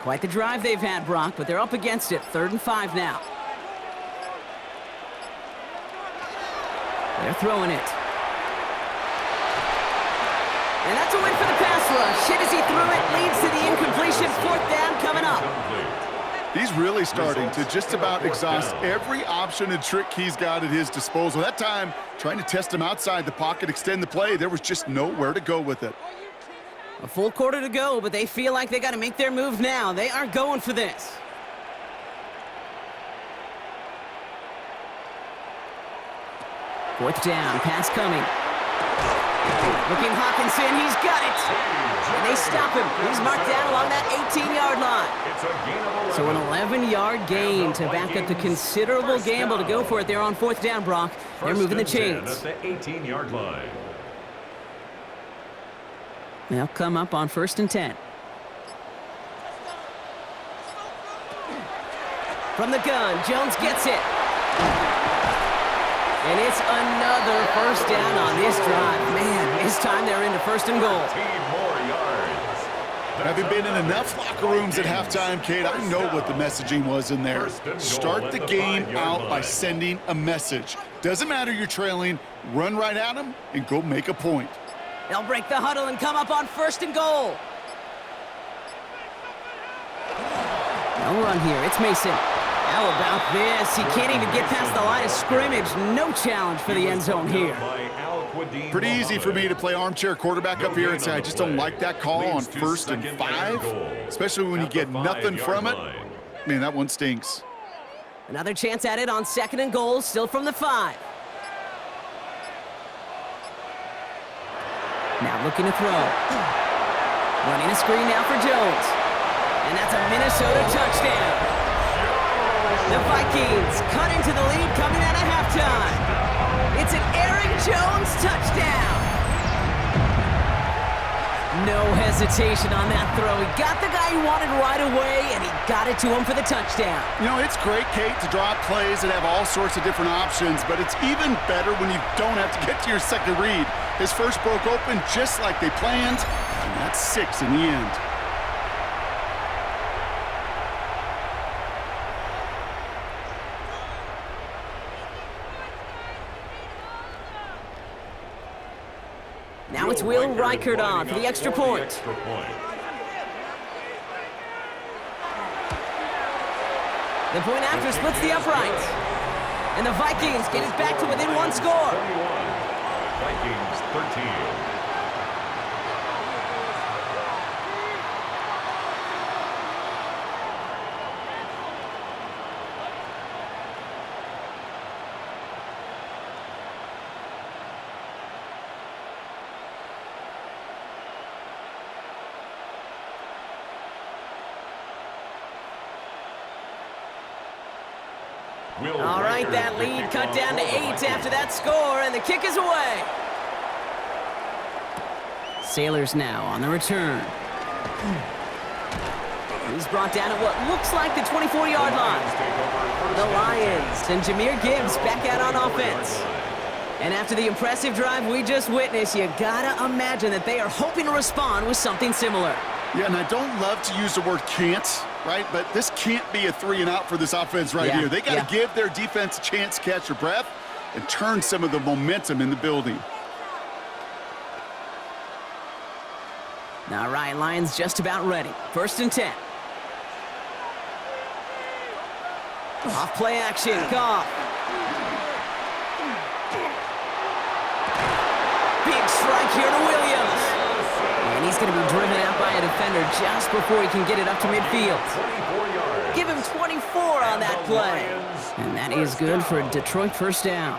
Quite the drive they've had, Brock, but they're up against it. 3rd and 5 now. They're throwing it. And that's a win for the pass rush. Hit as he threw it, leads to the incompletion. 4th down coming up. He's really starting to just about exhaust every option and trick he's got at his disposal. That time, trying to test him outside the pocket, extend the play, there was just nowhere to go with it. A full quarter to go, but they feel like they got to make their move now. They are going for this. Fourth down, pass coming. Looking Hawkinson, he's got it. And they stop him. He's marked down along that 18-yard line. So an 11-yard gain to back up the considerable gamble to go for it there on fourth down, Brock. They're moving the chains. At the 18-yard line. They'll come up on 1st and 10. From the gun, Jones gets it. And it's another first down on this drive. Man, this time they're into 1st and goal. 15 more yards. Having been in enough locker rooms at halftime, Kate, I know what the messaging was in there. Start the game out by sending a message. Doesn't matter you're trailing, run right at them and go make a point. They'll break the huddle and come up on 1st and goal. No run here. It's Mason. How about this? He can't even get past the line of scrimmage. No challenge for the end zone here. Pretty easy for me to play armchair quarterback up here and say I just don't like that call on 1st and 5, especially when you get nothing from it. Man, that one stinks. Another chance at it on 2nd and goal, still from the 5. Now looking to throw. Running a screen now for Jones. And that's a Minnesota touchdown. The Vikings cut into the lead coming out of halftime. It's an Aaron Jones touchdown. No hesitation on that throw. He got the guy he wanted right away, and he got it to him for the touchdown. You know, it's great, Kate, to draw up plays and have all sorts of different options, but it's even better when you don't have to get to your second read. His first broke open just like they planned, and that's 6 in the end. Now it's Will Reichert on for the extra point. The point after splits the uprights. And the Vikings get it back to within 1 score. Vikings 13. All right, that lead cut down to 8 after that score, and the kick is away. Sailors now on the return. He's brought down at what looks like the 24-yard line. The Lions and Jahmyr Gibbs back out on offense. And after the impressive drive we just witnessed, you gotta imagine that they are hoping to respond with something similar. Yeah, and I don't love to use the word can't, right? But this can't be a 3-and-out for this offense right here. They got to give their defense a chance to catch their breath and turn some of the momentum in the building. All right, Lions just about ready. 1st and 10. Off play action, Goff. Big strike here to Williams. And he's going to be driven out by a defender just before he can get it up to midfield. Give him 24 on that play. And that is good for a Detroit 1st down.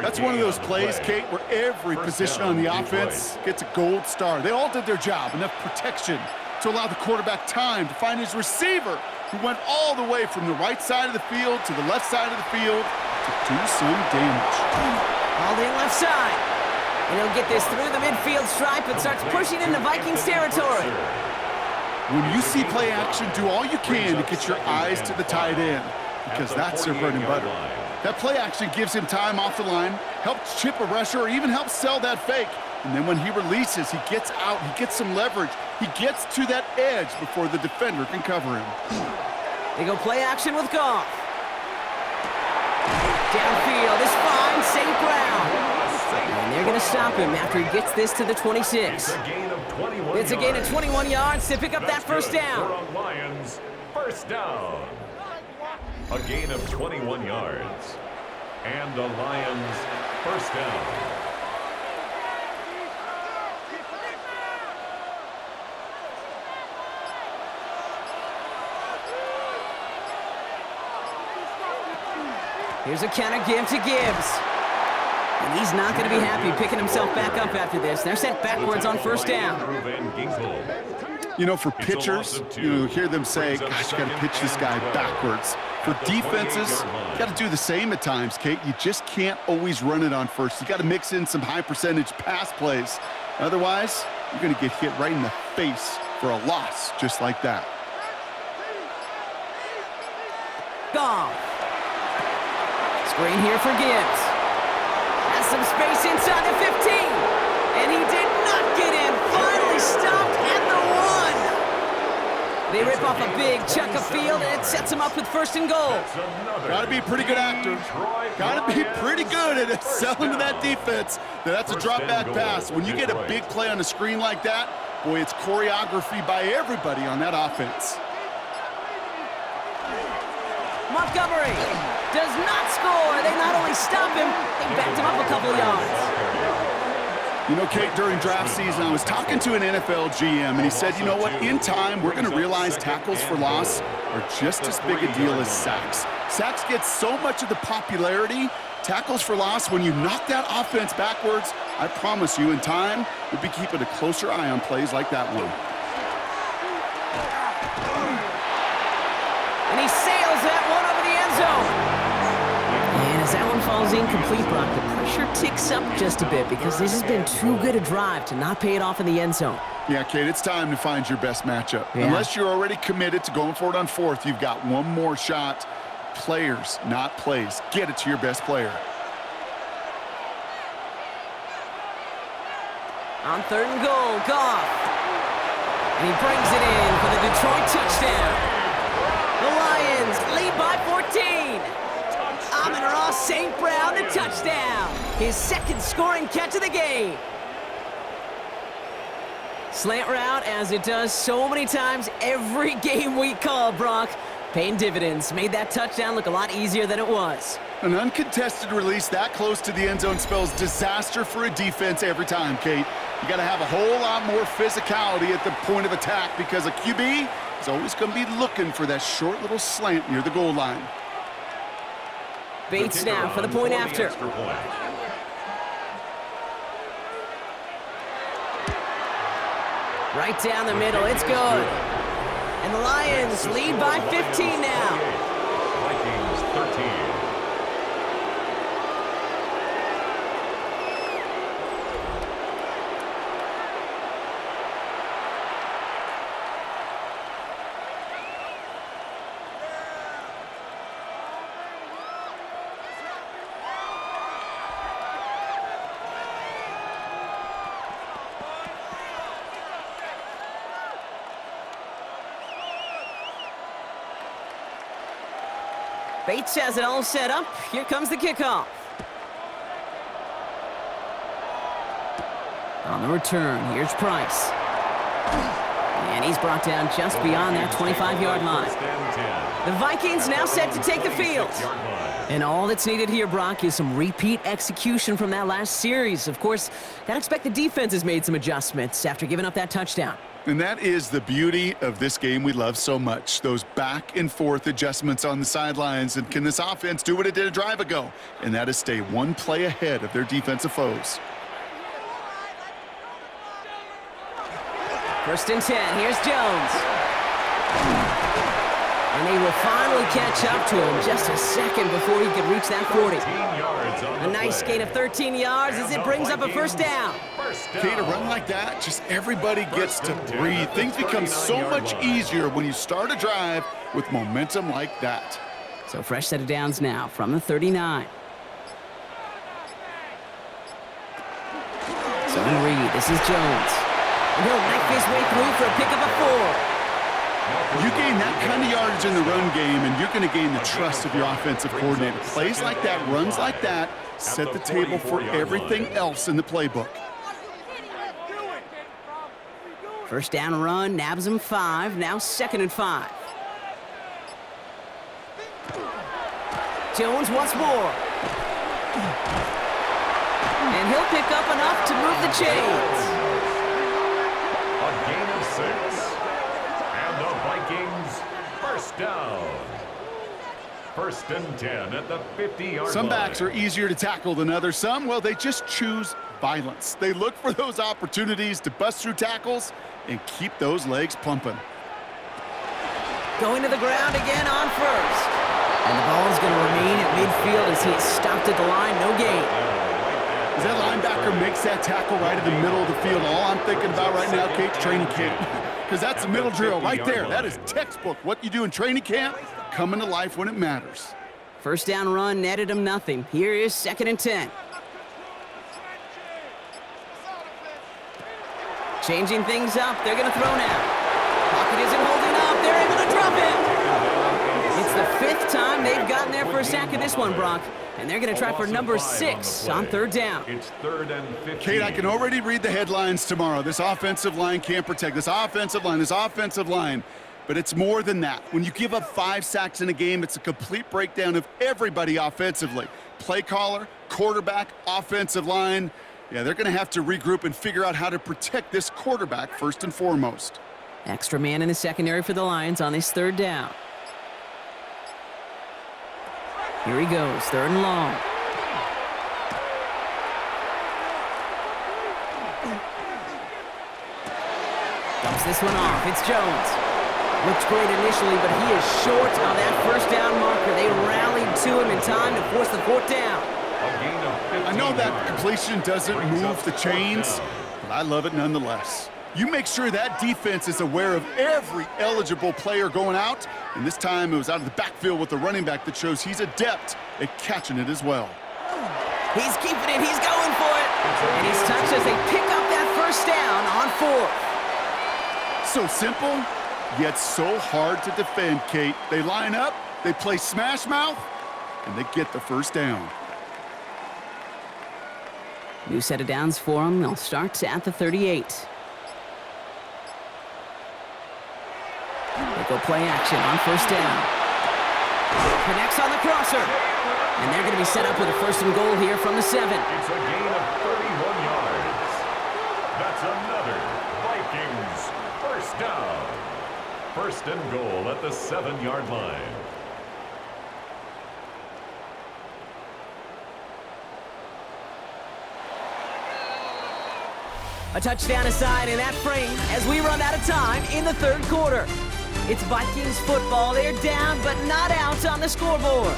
That's one of those plays, Kate, where every position on the offense gets a gold star. They all did their job, enough protection to allow the quarterback time to find his receiver, who went all the way from the right side of the field to the left side of the field to do some damage. All in left side. And he'll get this through the midfield stripe and starts pushing into Vikings territory. When you see play action, do all you can to get your eyes to the tight end, because that's their bread and butter. That play action gives him time off the line, helps chip a rusher, or even helps sell that fake. And then when he releases, he gets out, he gets some leverage. He gets to that edge before the defender can cover him. They go play action with Goff. Downfield, this fine, St. Brown. And they're going to stop him after he gets this to the 26. It's a gain of 21 yards to pick up that 1st down. first down. A gain of 21 yards. And the Lions first down. Here's a counter give to Gibbs. And he's not going to be happy picking himself back up after this. They're sent backwards on first down. You know, for pitchers, you hear them say, gosh, you got to pitch this guy backwards. For defenses, you got to do the same at times, Kate. You just can't always run it on first. You got to mix in some high percentage pass plays. Otherwise, you're going to get hit right in the face for a loss just like that. Goff. Screen here for Gibbs. Has some space inside the 15. And he did not get in. Finally stopped at the 1. They rip off a big chunk of field, and it sets him up with first and goal. Got to be a pretty good actor. Got to be pretty good at selling to that defense. That's a drop back pass. When you get a big play on a screen like that, boy, it's choreography by everybody on that offense. Montgomery does not score. They not only stop him, they backed him up a couple yards. You know, Kate, during draft season, I was talking to an NFL GM, and he said, you know what, in time, we're going to realize tackles for loss are just as big a deal as sacks. Sacks get so much of the popularity. Tackles for loss, when you knock that offense backwards, I promise you, in time, we'll be keeping a closer eye on plays like that one. And he sails that one over the end zone. And as that one falls incomplete, Brock, the pressure ticks up just a bit because this has been too good a drive to not pay it off in the end zone. Yeah, Kate, it's time to find your best matchup. Yeah. Unless you're already committed to going for it on fourth, you've got one more shot. Players, not plays. Get it to your best player. On third and goal, Goff. And he brings it in for the Detroit touchdown. The Lions lead by 14. Amon-Ra St. Brown, the touchdown. His second scoring catch of the game. Slant route, as it does so many times every game we call, Brock. Paying dividends. Made that touchdown look a lot easier than it was. An uncontested release that close to the end zone spells disaster for a defense every time, Kate. You got to have a whole lot more physicality at the point of attack because a QB is always going to be looking for that short little slant near the goal line. Bates now for the point after. Right down the middle, it's good. And the Lions lead by 15 now. Vikings 13. Bates has it all set up. Here comes the kickoff. On the return, here's Price. And he's brought down just beyond that 25-yard line. The Vikings now set to take the field. And all that's needed here, Brock, is some repeat execution from that last series. Of course, gotta expect the defense has made some adjustments after giving up that touchdown. And that is the beauty of this game we love so much, those back and forth adjustments on the sidelines. And can this offense do what it did a drive ago? And that is stay one play ahead of their defensive foes. First and 10, here's Jones. And they will finally catch up to him just a second before he could reach that 40. A nice gain of 13 yards as it brings up a first down. Kate, a run like that, just everybody gets to breathe. Things become so much easier when you start a drive with momentum like that. So fresh set of downs now from the 39. So Reed, this is Jones. And he'll knife his way through for a pickup of 4. You gain that kind of yardage in the run game, and you're going to gain the trust of your offensive coordinator. Plays like that, runs like that, set the table for everything else in the playbook. First down run, nabs him 5, now 2nd and 5. Jones once more. And he'll pick up enough to move the chains. A gain of 6. And the Vikings first down. 1st and 10 at the 50-yard line. Some backs are easier to tackle than others. Some, well, they just choose violence. They look for those opportunities to bust through tackles and keep those legs pumping. Going to the ground again on first. And the ball is going to remain at midfield as he is stopped at the line. No gain. As that linebacker makes that tackle right in the middle of the field, all I'm thinking about right now, Kate, training camp. Because that's the middle drill right there. That is textbook. What you do in training camp, coming to life when it matters. First down run netted him nothing. Here is 2nd and 10. Changing things up. They're going to throw now. Pocket isn't holding up. They're able to drop it. It's the 5th time they've gotten their first sack of this one, Brock. And they're going to try for number 6 on 3rd down. It's 3rd and 15. Kate, I can already read the headlines tomorrow. This offensive line can't protect. This offensive line. But it's more than that. When you give up 5 sacks in a game, it's a complete breakdown of everybody offensively. Play caller, quarterback, offensive line. Yeah, they're going to have to regroup and figure out how to protect this quarterback first and foremost. Extra man in the secondary for the Lions on this 3rd down. Here he goes, 3rd and long. Dumps this one off. It's Jones. Looks great initially, but he is short of that first down marker. They rallied to him in time to force the 4th down. I know that completion doesn't move the chains, but I love it nonetheless. You make sure that defense is aware of every eligible player going out, and this time it was out of the backfield with the running back that shows he's adept at catching it as well. He's keeping it. He's going for it. And he's touched as they pick up that first down on 4th. So simple, yet so hard to defend, Kate. They line up, they play smash mouth, and they get the first down. New set of downs for them. They'll start at the 38. They go play action on first down. Connects on the crosser. And they're going to be set up with a 1st and goal here from the 7. It's a gain of 31 yards. That's another Vikings first down. 1st and goal at the 7-yard line. A touchdown aside in that frame as we run out of time in the 3rd quarter. It's Vikings football. They're down but not out on the scoreboard.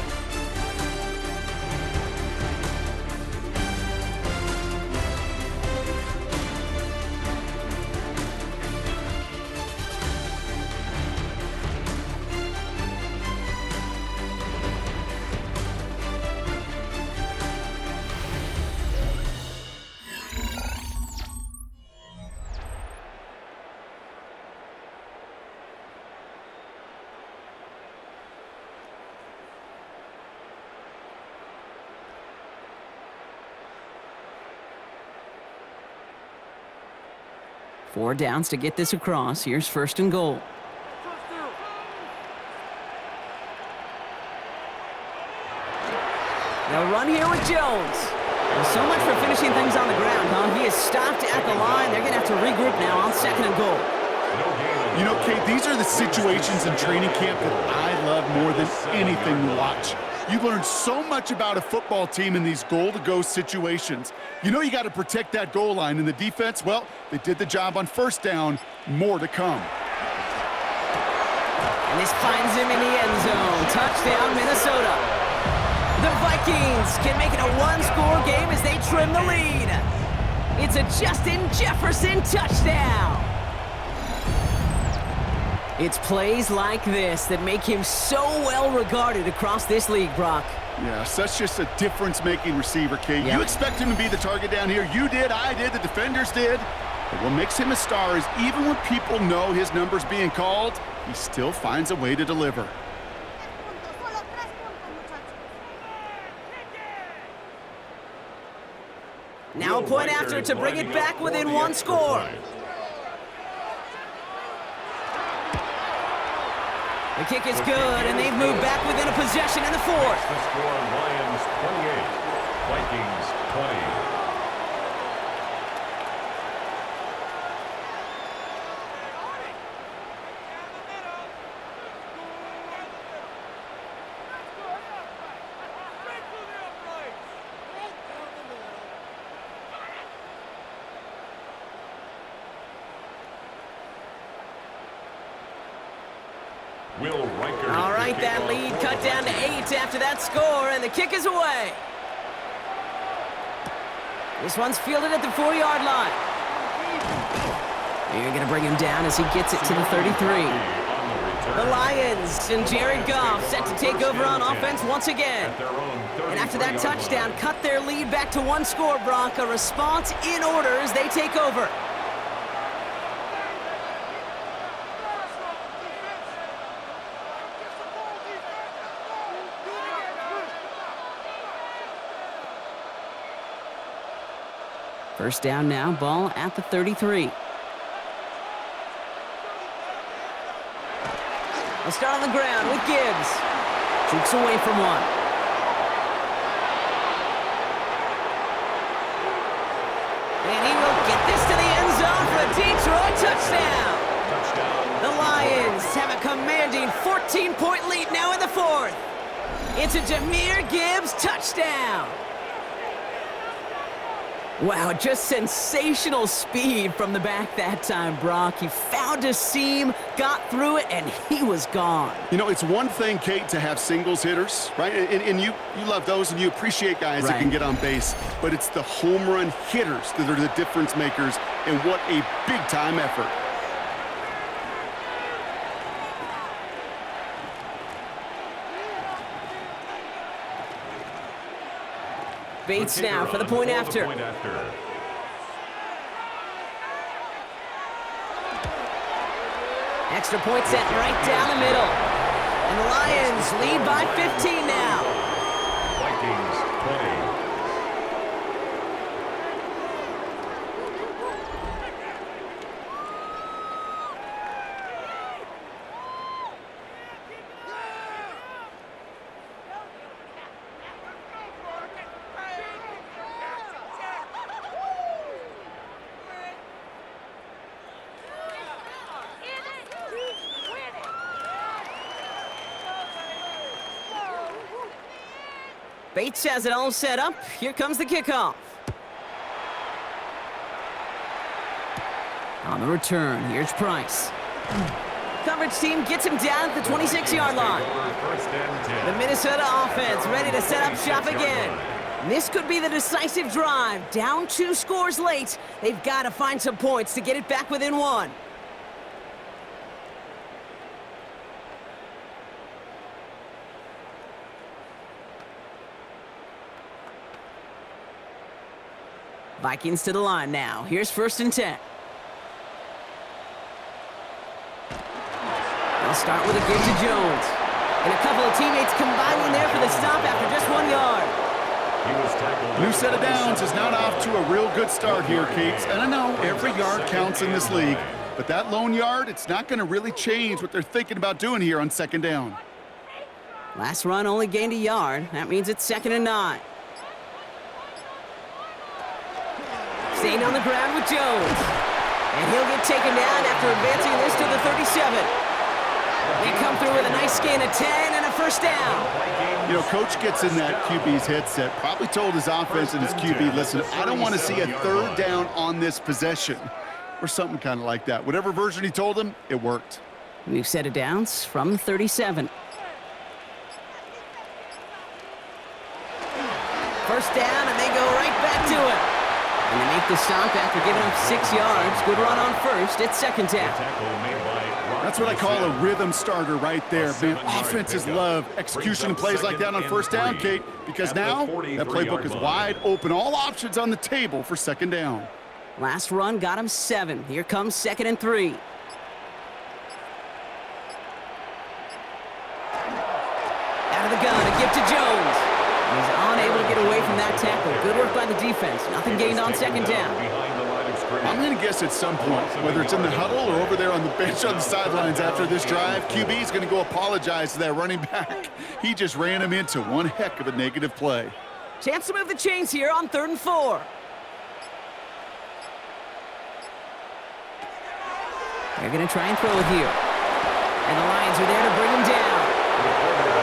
Four downs to get this across. Here's 1st and goal. They'll run here with Jones. Well, so much for finishing things on the ground, huh? He is stopped at the line. They're going to have to regroup now on 2nd and goal. You know, Kate, these are the situations in training camp that I love more than anything to watch. You learn so much about a football team in these goal-to-go situations. You know you got to protect that goal line, and the defense, well, they did the job on first down. More to come. And this finds him in the end zone. Touchdown, Minnesota. The Vikings can make it a one-score game as they trim the lead. It's a Justin Jefferson touchdown. It's plays like this that make him so well regarded across this league, Brock. Yeah, such just a difference-making receiver, Kate. Yep. You expect him to be the target down here. You did, I did, the defenders did. But what makes him a star is even when people know his number's being called, he still finds a way to deliver. Now a point after to bring it back within one score. The kick is good, and they've moved back within a possession in the fourth. The score, Lions 28, Vikings 20. All right, that lead cut down to 8 after that score, and the kick is away. This one's fielded at the 4-yard line. You're going to bring him down as he gets it to the 33. The Lions and Jared Goff set to take over on offense once again. And after that touchdown, cut their lead back to 1 score, Brock. A response in order as they take over. First down now, ball at the 33. They'll start on the ground with Gibbs. Jukes away from one. And he will get this to the end zone for a Detroit touchdown. The Lions have a commanding 14-point lead now in the fourth. It's a Jahmyr Gibbs touchdown. Wow, just sensational speed from the back that time, Brock. He found a seam, got through it, and he was gone. You know, it's one thing, Kate, to have singles hitters, right? And you love those, and you appreciate guys that can get on base. But it's the home run hitters that are the difference makers, and what a big-time effort. Bates now for the point after. Extra point set right down the middle. And the Lions lead by 15 now. Vikings 20. Bates has it all set up. Here comes the kickoff. On the return, here's Price. Coverage team gets him down at the 26-yard line. The Minnesota offense ready to set up shop again. This could be the decisive drive. Down 2 scores late. They've got to find some points to get it back within 1. Vikings to the line now. Here's 1st and 10. They'll start with a give to Jones. And a couple of teammates combining there for the stop after just 1 yard. New set of downs is not off to a real good start here, Kate. And I know every yard counts in this league, but that lone yard, it's not going to really change what they're thinking about doing here on 2nd down. Last run only gained a yard. That means it's 2nd and 9. Staying on the ground with Jones. And he'll get taken down after advancing this to the 37. They come through with a nice gain of 10 and a 1st down. You know, Coach gets in that QB's headset, probably told his offense and his QB, listen, I don't want to see a 3rd down on this possession. Or something kind of like that. Whatever version he told him, it worked. New set of downs from the 37. 1st down, and they go right back to it. And they make the stop after giving up 6 yards. Good run on 1st. It's 2nd down. That's what I call a rhythm starter right there. Man, offenses love execution plays like that on 1st down, Kate, because now that playbook is wide open. All options on the table for 2nd down. Last run got him 7. Here comes 2nd and 3. Out of the gun, a gift to Jones. He's unable to get away from that tackle. Good work work by the defense. Nothing gained on second down. Behind the line of scrimmage. I'm going to guess at some point, whether it's in the huddle or over there on the bench on the sidelines after this drive, QB is going to go apologize to that running back. He just ran him into one heck of a negative play. Chance to move the chains here on 3rd and 4. They're going to try and throw it here. And the Lions are there to bring him down.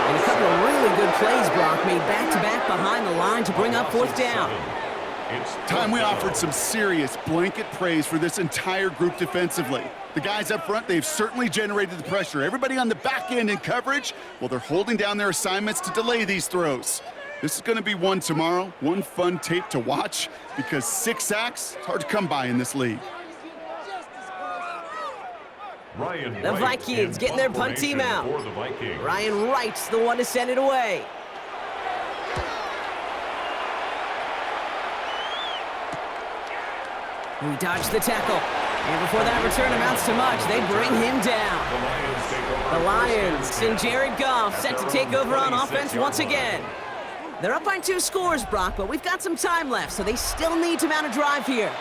And a couple of really good plays, Brock, made back-to-back behind the line to bring up 4th down. Time we offered some serious blanket praise for this entire group defensively. The guys up front, they've certainly generated the pressure. Everybody on the back end in coverage, well, they're holding down their assignments to delay these throws. This is going to be one tomorrow, one fun tape to watch, because 6 sacks, it's hard to come by in this league. The Vikings getting their punt team out. Ryan Wright's the one to send it away. We dodged the tackle. And before that return amounts to much, they bring him down. The Lions and Jared Goff set to take over on offense once again. They're up by 2 scores, Brock, but we've got some time left, so they still need to mount a drive here.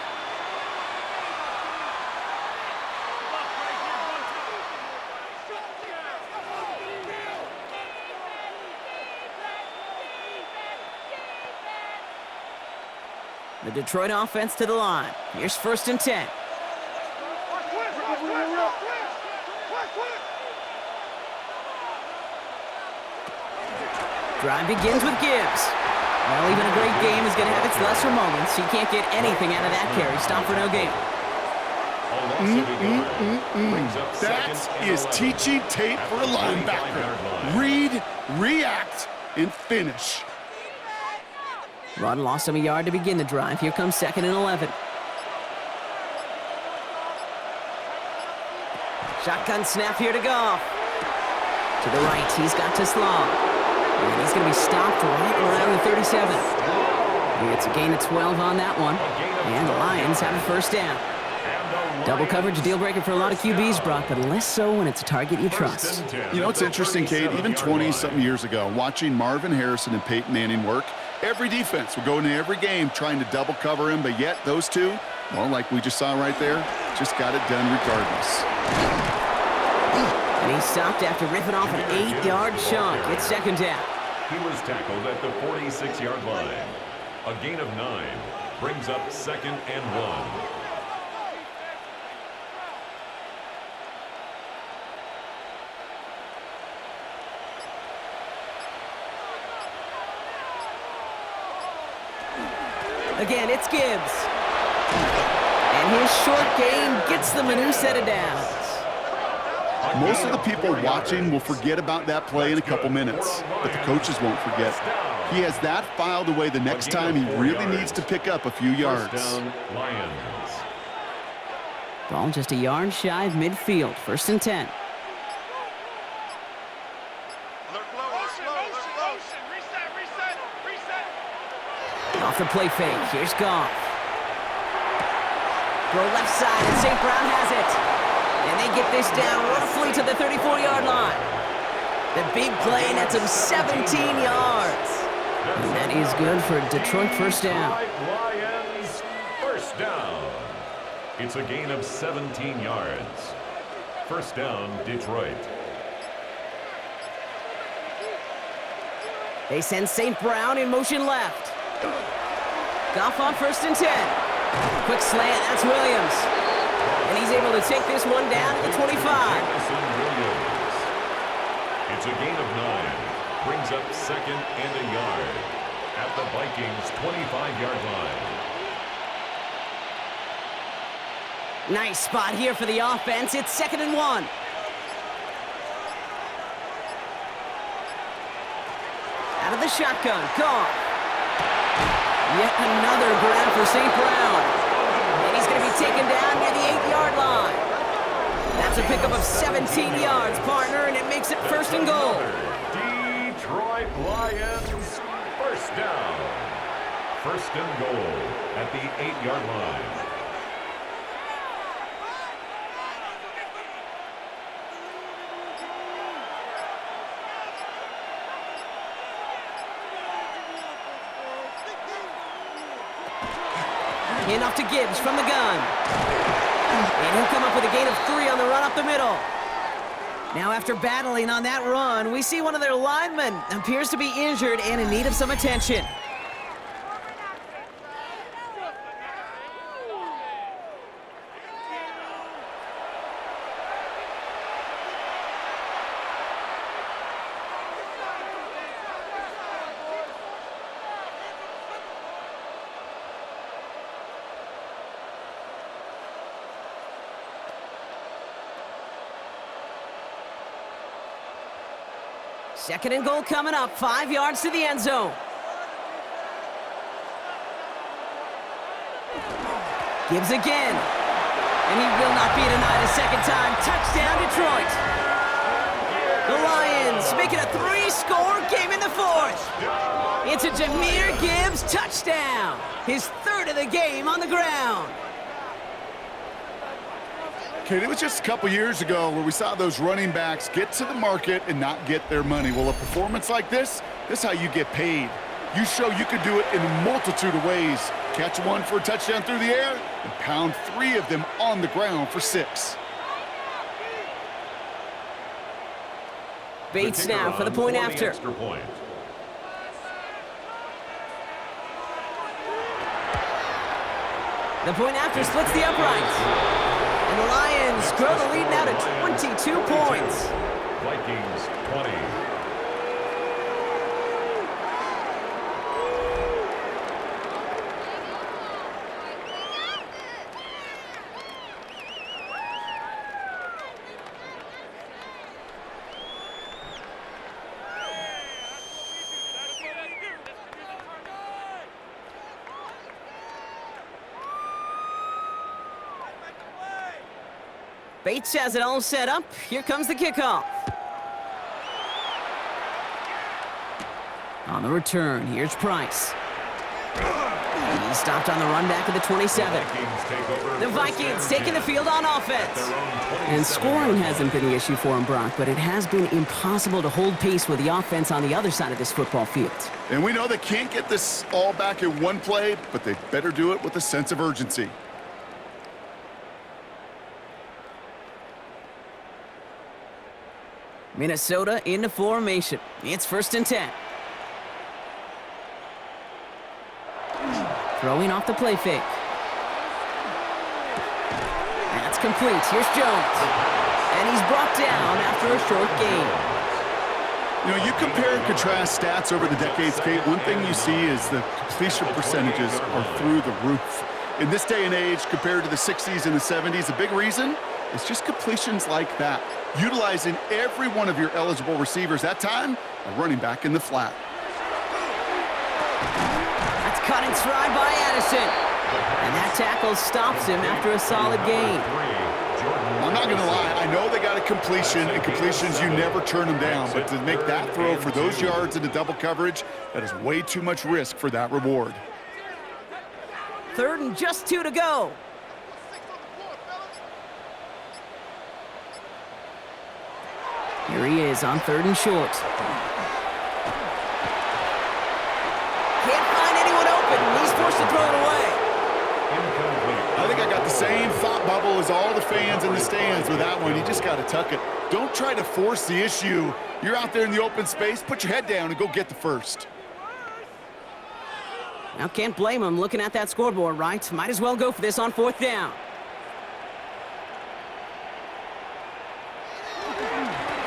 The Detroit offense to the line. Here's 1st and 10. Drive begins with Gibbs. Well, even a great game is going to have its lesser moments. He can't get anything out of that carry. Stop for no gain. That is teaching tape for a linebacker. Read, react, and finish. Run lost him a yard to begin the drive. Here comes 2nd and 11. Shotgun snap here to Goff. To the right, he's got to Slaw. And he's going to be stopped right around the 37. It's a gain of 12 on that one. And the Lions have a 1st down. Double coverage, deal breaker for a lot of QBs, Brock, but less so when it's a target you trust. You know, it's interesting, Kate, even 20-something years ago, watching Marvin Harrison and Peyton Manning work, every defense would go into every game trying to double cover him, but yet those two, well, like we just saw right there, just got it done regardless. And he stopped after ripping off an 8-yard chunk. It's 2nd down. He was tackled at the 46-yard line. A gain of 9 brings up 2nd and 1. Again, it's Gibbs. And his short game gets them a new set of downs. Most of the people watching will forget about that play in a couple minutes, but the coaches won't forget. He has that filed away the next time he really needs to pick up a few yards. Ball just a yard shy of midfield. 1st and 10. Off the play fake. Here's Goff. Throw left side, and St. Brown has it. And they get this down roughly to the 34-yard line. The big play nets him 17 yards. And that is good for a Detroit 1st down. Lions 1st down. It's a gain of 17 yards. 1st down, Detroit. They send St. Brown in motion left. Goff on 1st and 10. Quick slant, that's Williams. And he's able to take this one down to the 25. It's a gain of 9. Brings up 2nd and a yard at the Vikings' 25-yard line. Nice spot here for the offense. It's 2nd and 1. Out of the shotgun, Goff. Yet another grab for St. Brown. And he's going to be taken down near the 8-yard line. That's a pickup of 17 yards, partner, and it makes it 1st and goal. Detroit Lions 1st down. 1st and goal at the 8-yard line. Hand off to Gibbs from the gun. And he'll come up with a gain of 3 on the run up the middle. Now after battling on that run, we see one of their linemen appears to be injured and in need of some attention. Second and goal coming up, 5 yards to the end zone. Gibbs again. And he will not be denied a second time. Touchdown, Detroit. The Lions make it a 3-score game in the 4th. It's a Jahmyr Gibbs touchdown. His 3rd of the game on the ground. Okay, it was just a couple years ago where we saw those running backs get to the market and not get their money. Well, a performance like this is how you get paid. You show you can do it in a multitude of ways. Catch one for a touchdown through the air and pound 3 of them on the ground for 6. Bates now for the point after. The point after splits the uprights. And the Lions grow the lead now to 22 points. Vikings 20. Bates has it all set up. Here comes the kickoff. On the return, here's Price. He stopped on the run back at the 27. The Vikings taking the field on offense. And scoring hasn't been the issue for him, Brock, but it has been impossible to hold pace with the offense on the other side of this football field. And we know they can't get this all back in one play, but they better do it with a sense of urgency. Minnesota into formation. It's 1st and 10. Throwing off the play fake. That's complete. Here's Jones. And he's brought down after a short gain. You know, you compare and contrast stats over the decades, Kate. One thing you see is the completion percentages are through the roof. In this day and age, compared to the 60s and the 70s, a big reason is just completions like that. Utilizing every one of your eligible receivers. That time, a running back in the flat. That's cut and stride by Addison. And that tackle stops him after a solid gain. I'm not going to lie. I know they got a completion, and completions, you never turn them down. But to make that throw for those yards into double coverage, that is way too much risk for that reward. 3rd and just 2 to go. Here he is on 3rd and short. Can't find anyone open. He's forced to throw it away. I think I got the same thought bubble as all the fans in the stands with that one. You just got to tuck it. Don't try to force the issue. You're out there in the open space. Put your head down and go get the first. Now, can't blame him looking at that scoreboard, right? Might as well go for this on 4th down.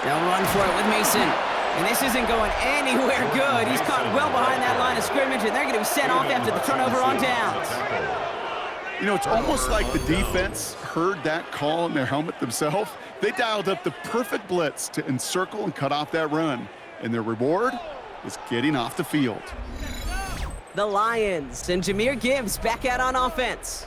They'll run for it with Mason. And this isn't going anywhere good. He's caught well behind that line of scrimmage, and they're going to be sent off after the turnover on downs. You know, it's almost like the defense heard that call in their helmet themselves. They dialed up the perfect blitz to encircle and cut off that run. And their reward is getting off the field. The Lions and Jahmyr Gibbs back out on offense.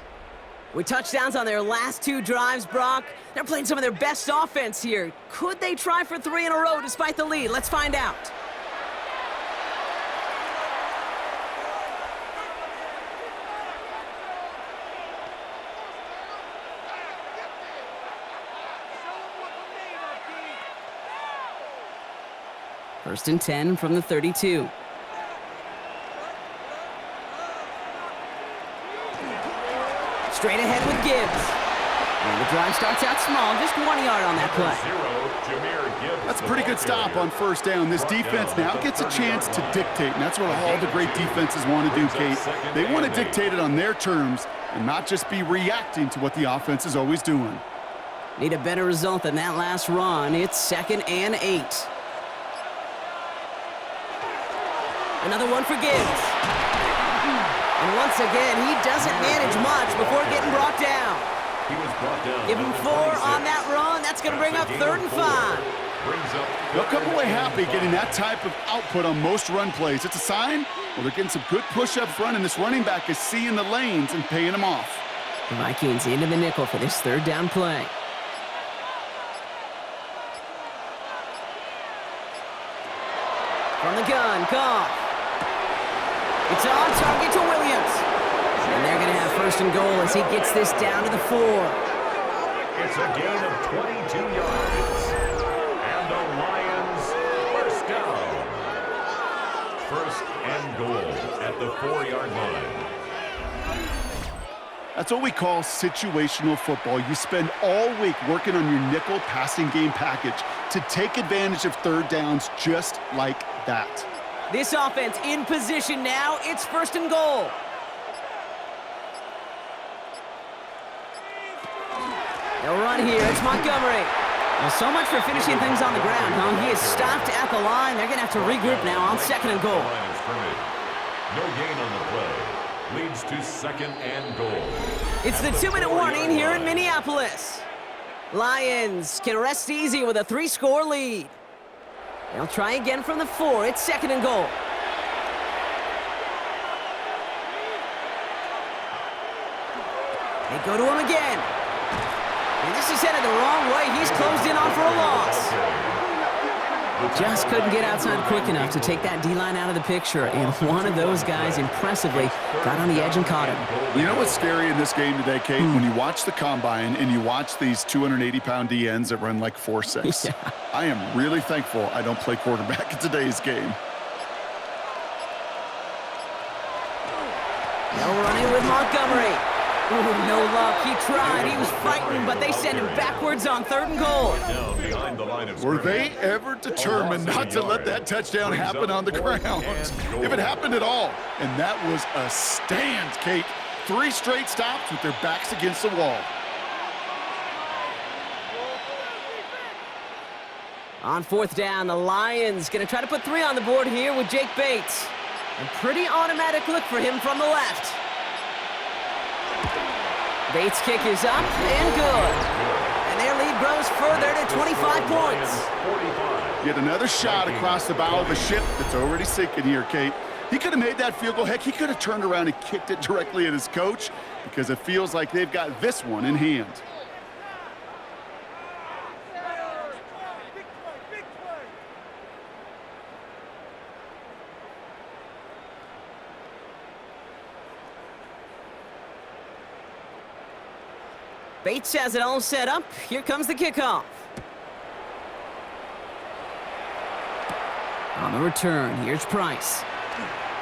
With touchdowns on their last 2 drives, Brock, they're playing some of their best offense here. Could they try for 3 in a row despite the lead? Let's find out. First and 10 from the 32. Straight ahead with Gibbs. And the drive starts out small, just 1 yard on that play. That's a pretty good stop on first down. This defense now gets a chance to dictate, and that's what all the great defenses want to do, Kate. They want to dictate it on their terms and not just be reacting to what the offense is always doing. Need a better result than that last run. It's 2nd and 8. Another one for Gibbs. And once again, he doesn't manage much before getting brought down. He was brought down. Give him 4 on that run. That's going to bring up 3rd and 5. They'll come away happy getting that type of output on most run plays. It's a sign, well, they're getting some good push up front, and this running back is seeing the lanes and paying them off. The Vikings into the nickel for this 3rd down play. From the gun, Goff. It's on target to Williams. And they're going to have 1st and goal as he gets this down to the 4. It's a gain of 22 yards. And the Lions first down. 1st and goal at the 4-yard line. That's what we call situational football. You spend all week working on your nickel passing game package to take advantage of 3rd downs just like that. This offense in position now. It's 1st and goal. They'll run here. It's Montgomery. Well, so much for finishing things on the ground, huh? He is stopped at the line. They're going to have to regroup now on 2nd and goal. No gain on the play. Leads to 2nd and goal. It's the 2-minute warning here in Minneapolis. Lions can rest easy with a 3-score lead. They'll try again from the 4. It's 2nd and goal. They go to him again. And this is headed the wrong way. He's closed in on for a loss. Just couldn't get outside quick enough to take that D-line out of the picture. And one of those guys impressively got on the edge and caught him. You know what's scary in this game today, Kate? When you watch the combine and you watch these 280-pound DNs that run like 4.6. Yeah. I am really thankful I don't play quarterback in today's game. They'll run in with Montgomery. Ooh, no luck. He tried. He was fighting, but they send him backwards on 3rd and goal. Were they ever determined not to let that touchdown happen on the ground? If it happened at all. And that was a stand, Kate. 3 straight stops with their backs against the wall. On 4th down, the Lions going to try to put 3 on the board here with Jake Bates. A pretty automatic look for him from the left. Bates' kick is up and good. And their lead grows further to 25 points. Yet another shot across the bow of a ship that's already sinking here, Kate. He could have made that field goal. Heck, he could have turned around and kicked it directly at his coach because it feels like they've got this one in hand. Bates has it all set up. Here comes the kickoff. On the return, here's Price.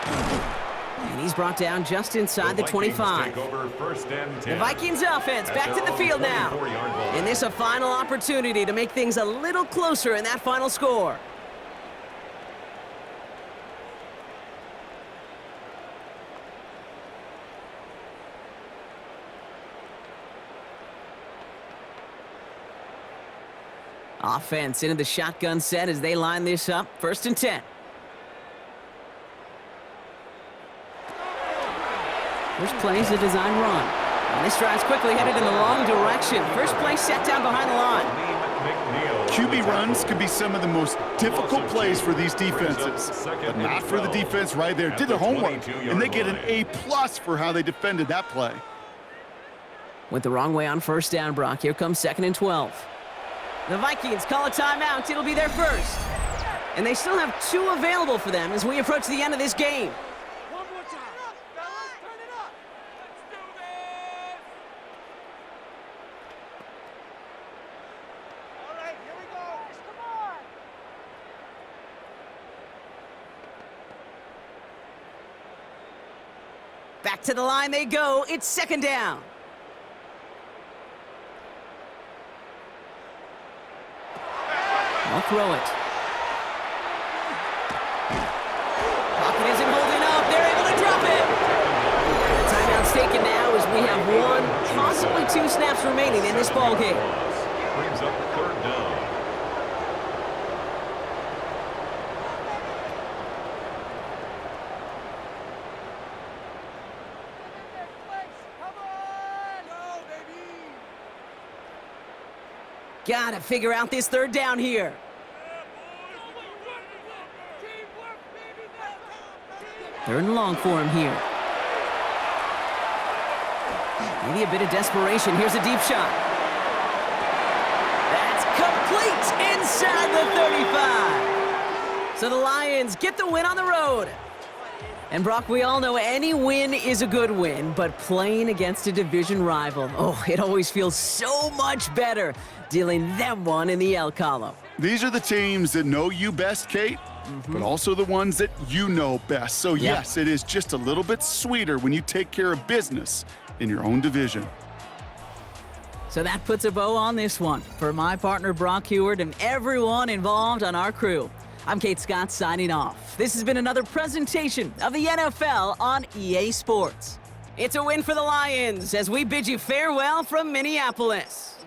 And he's brought down just inside the 25. The Vikings offense back to the field now. And this a final opportunity to make things a little closer in that final score. Offense into the shotgun set as they line this up. 1st and 10. First play is a design run. And this drive's quickly headed in the wrong direction. First play set down behind the line. QB runs can be some of the most difficult plays for these defenses, but not for the defense right there. Did their homework, and they get an A+ for how they defended that play. Went the wrong way on 1st down, Brock. Here comes 2nd and 12. The Vikings call a timeout. It'll be their first. And they still have 2 available for them as we approach the end of this game. One more time. Fellas, turn it up. Let's do this. All right, here we go. Come on. Back to the line they go. It's 2nd down. I'll throw it. Pocket isn't holding up. They're able to drop it. The timeout's taken now as we have 1, possibly 2 snaps remaining in this ball game. Brings up 3rd down. Gotta figure out this 3rd down here. 3rd and long for him here. Maybe a bit of desperation. Here's a deep shot. That's complete inside the 35. So the Lions get the win on the road. And Brock, we all know any win is a good win, but playing against a division rival, oh, it always feels so much better dealing them one in the L column. These are the teams that know you best, Kate, but also the ones that you know best. So yes, it is just a little bit sweeter when you take care of business in your own division. So that puts a bow on this one. For my partner Brock Heward and everyone involved on our crew, I'm Kate Scott signing off. This has been another presentation of the NFL on EA Sports. It's a win for the Lions as we bid you farewell from Minneapolis.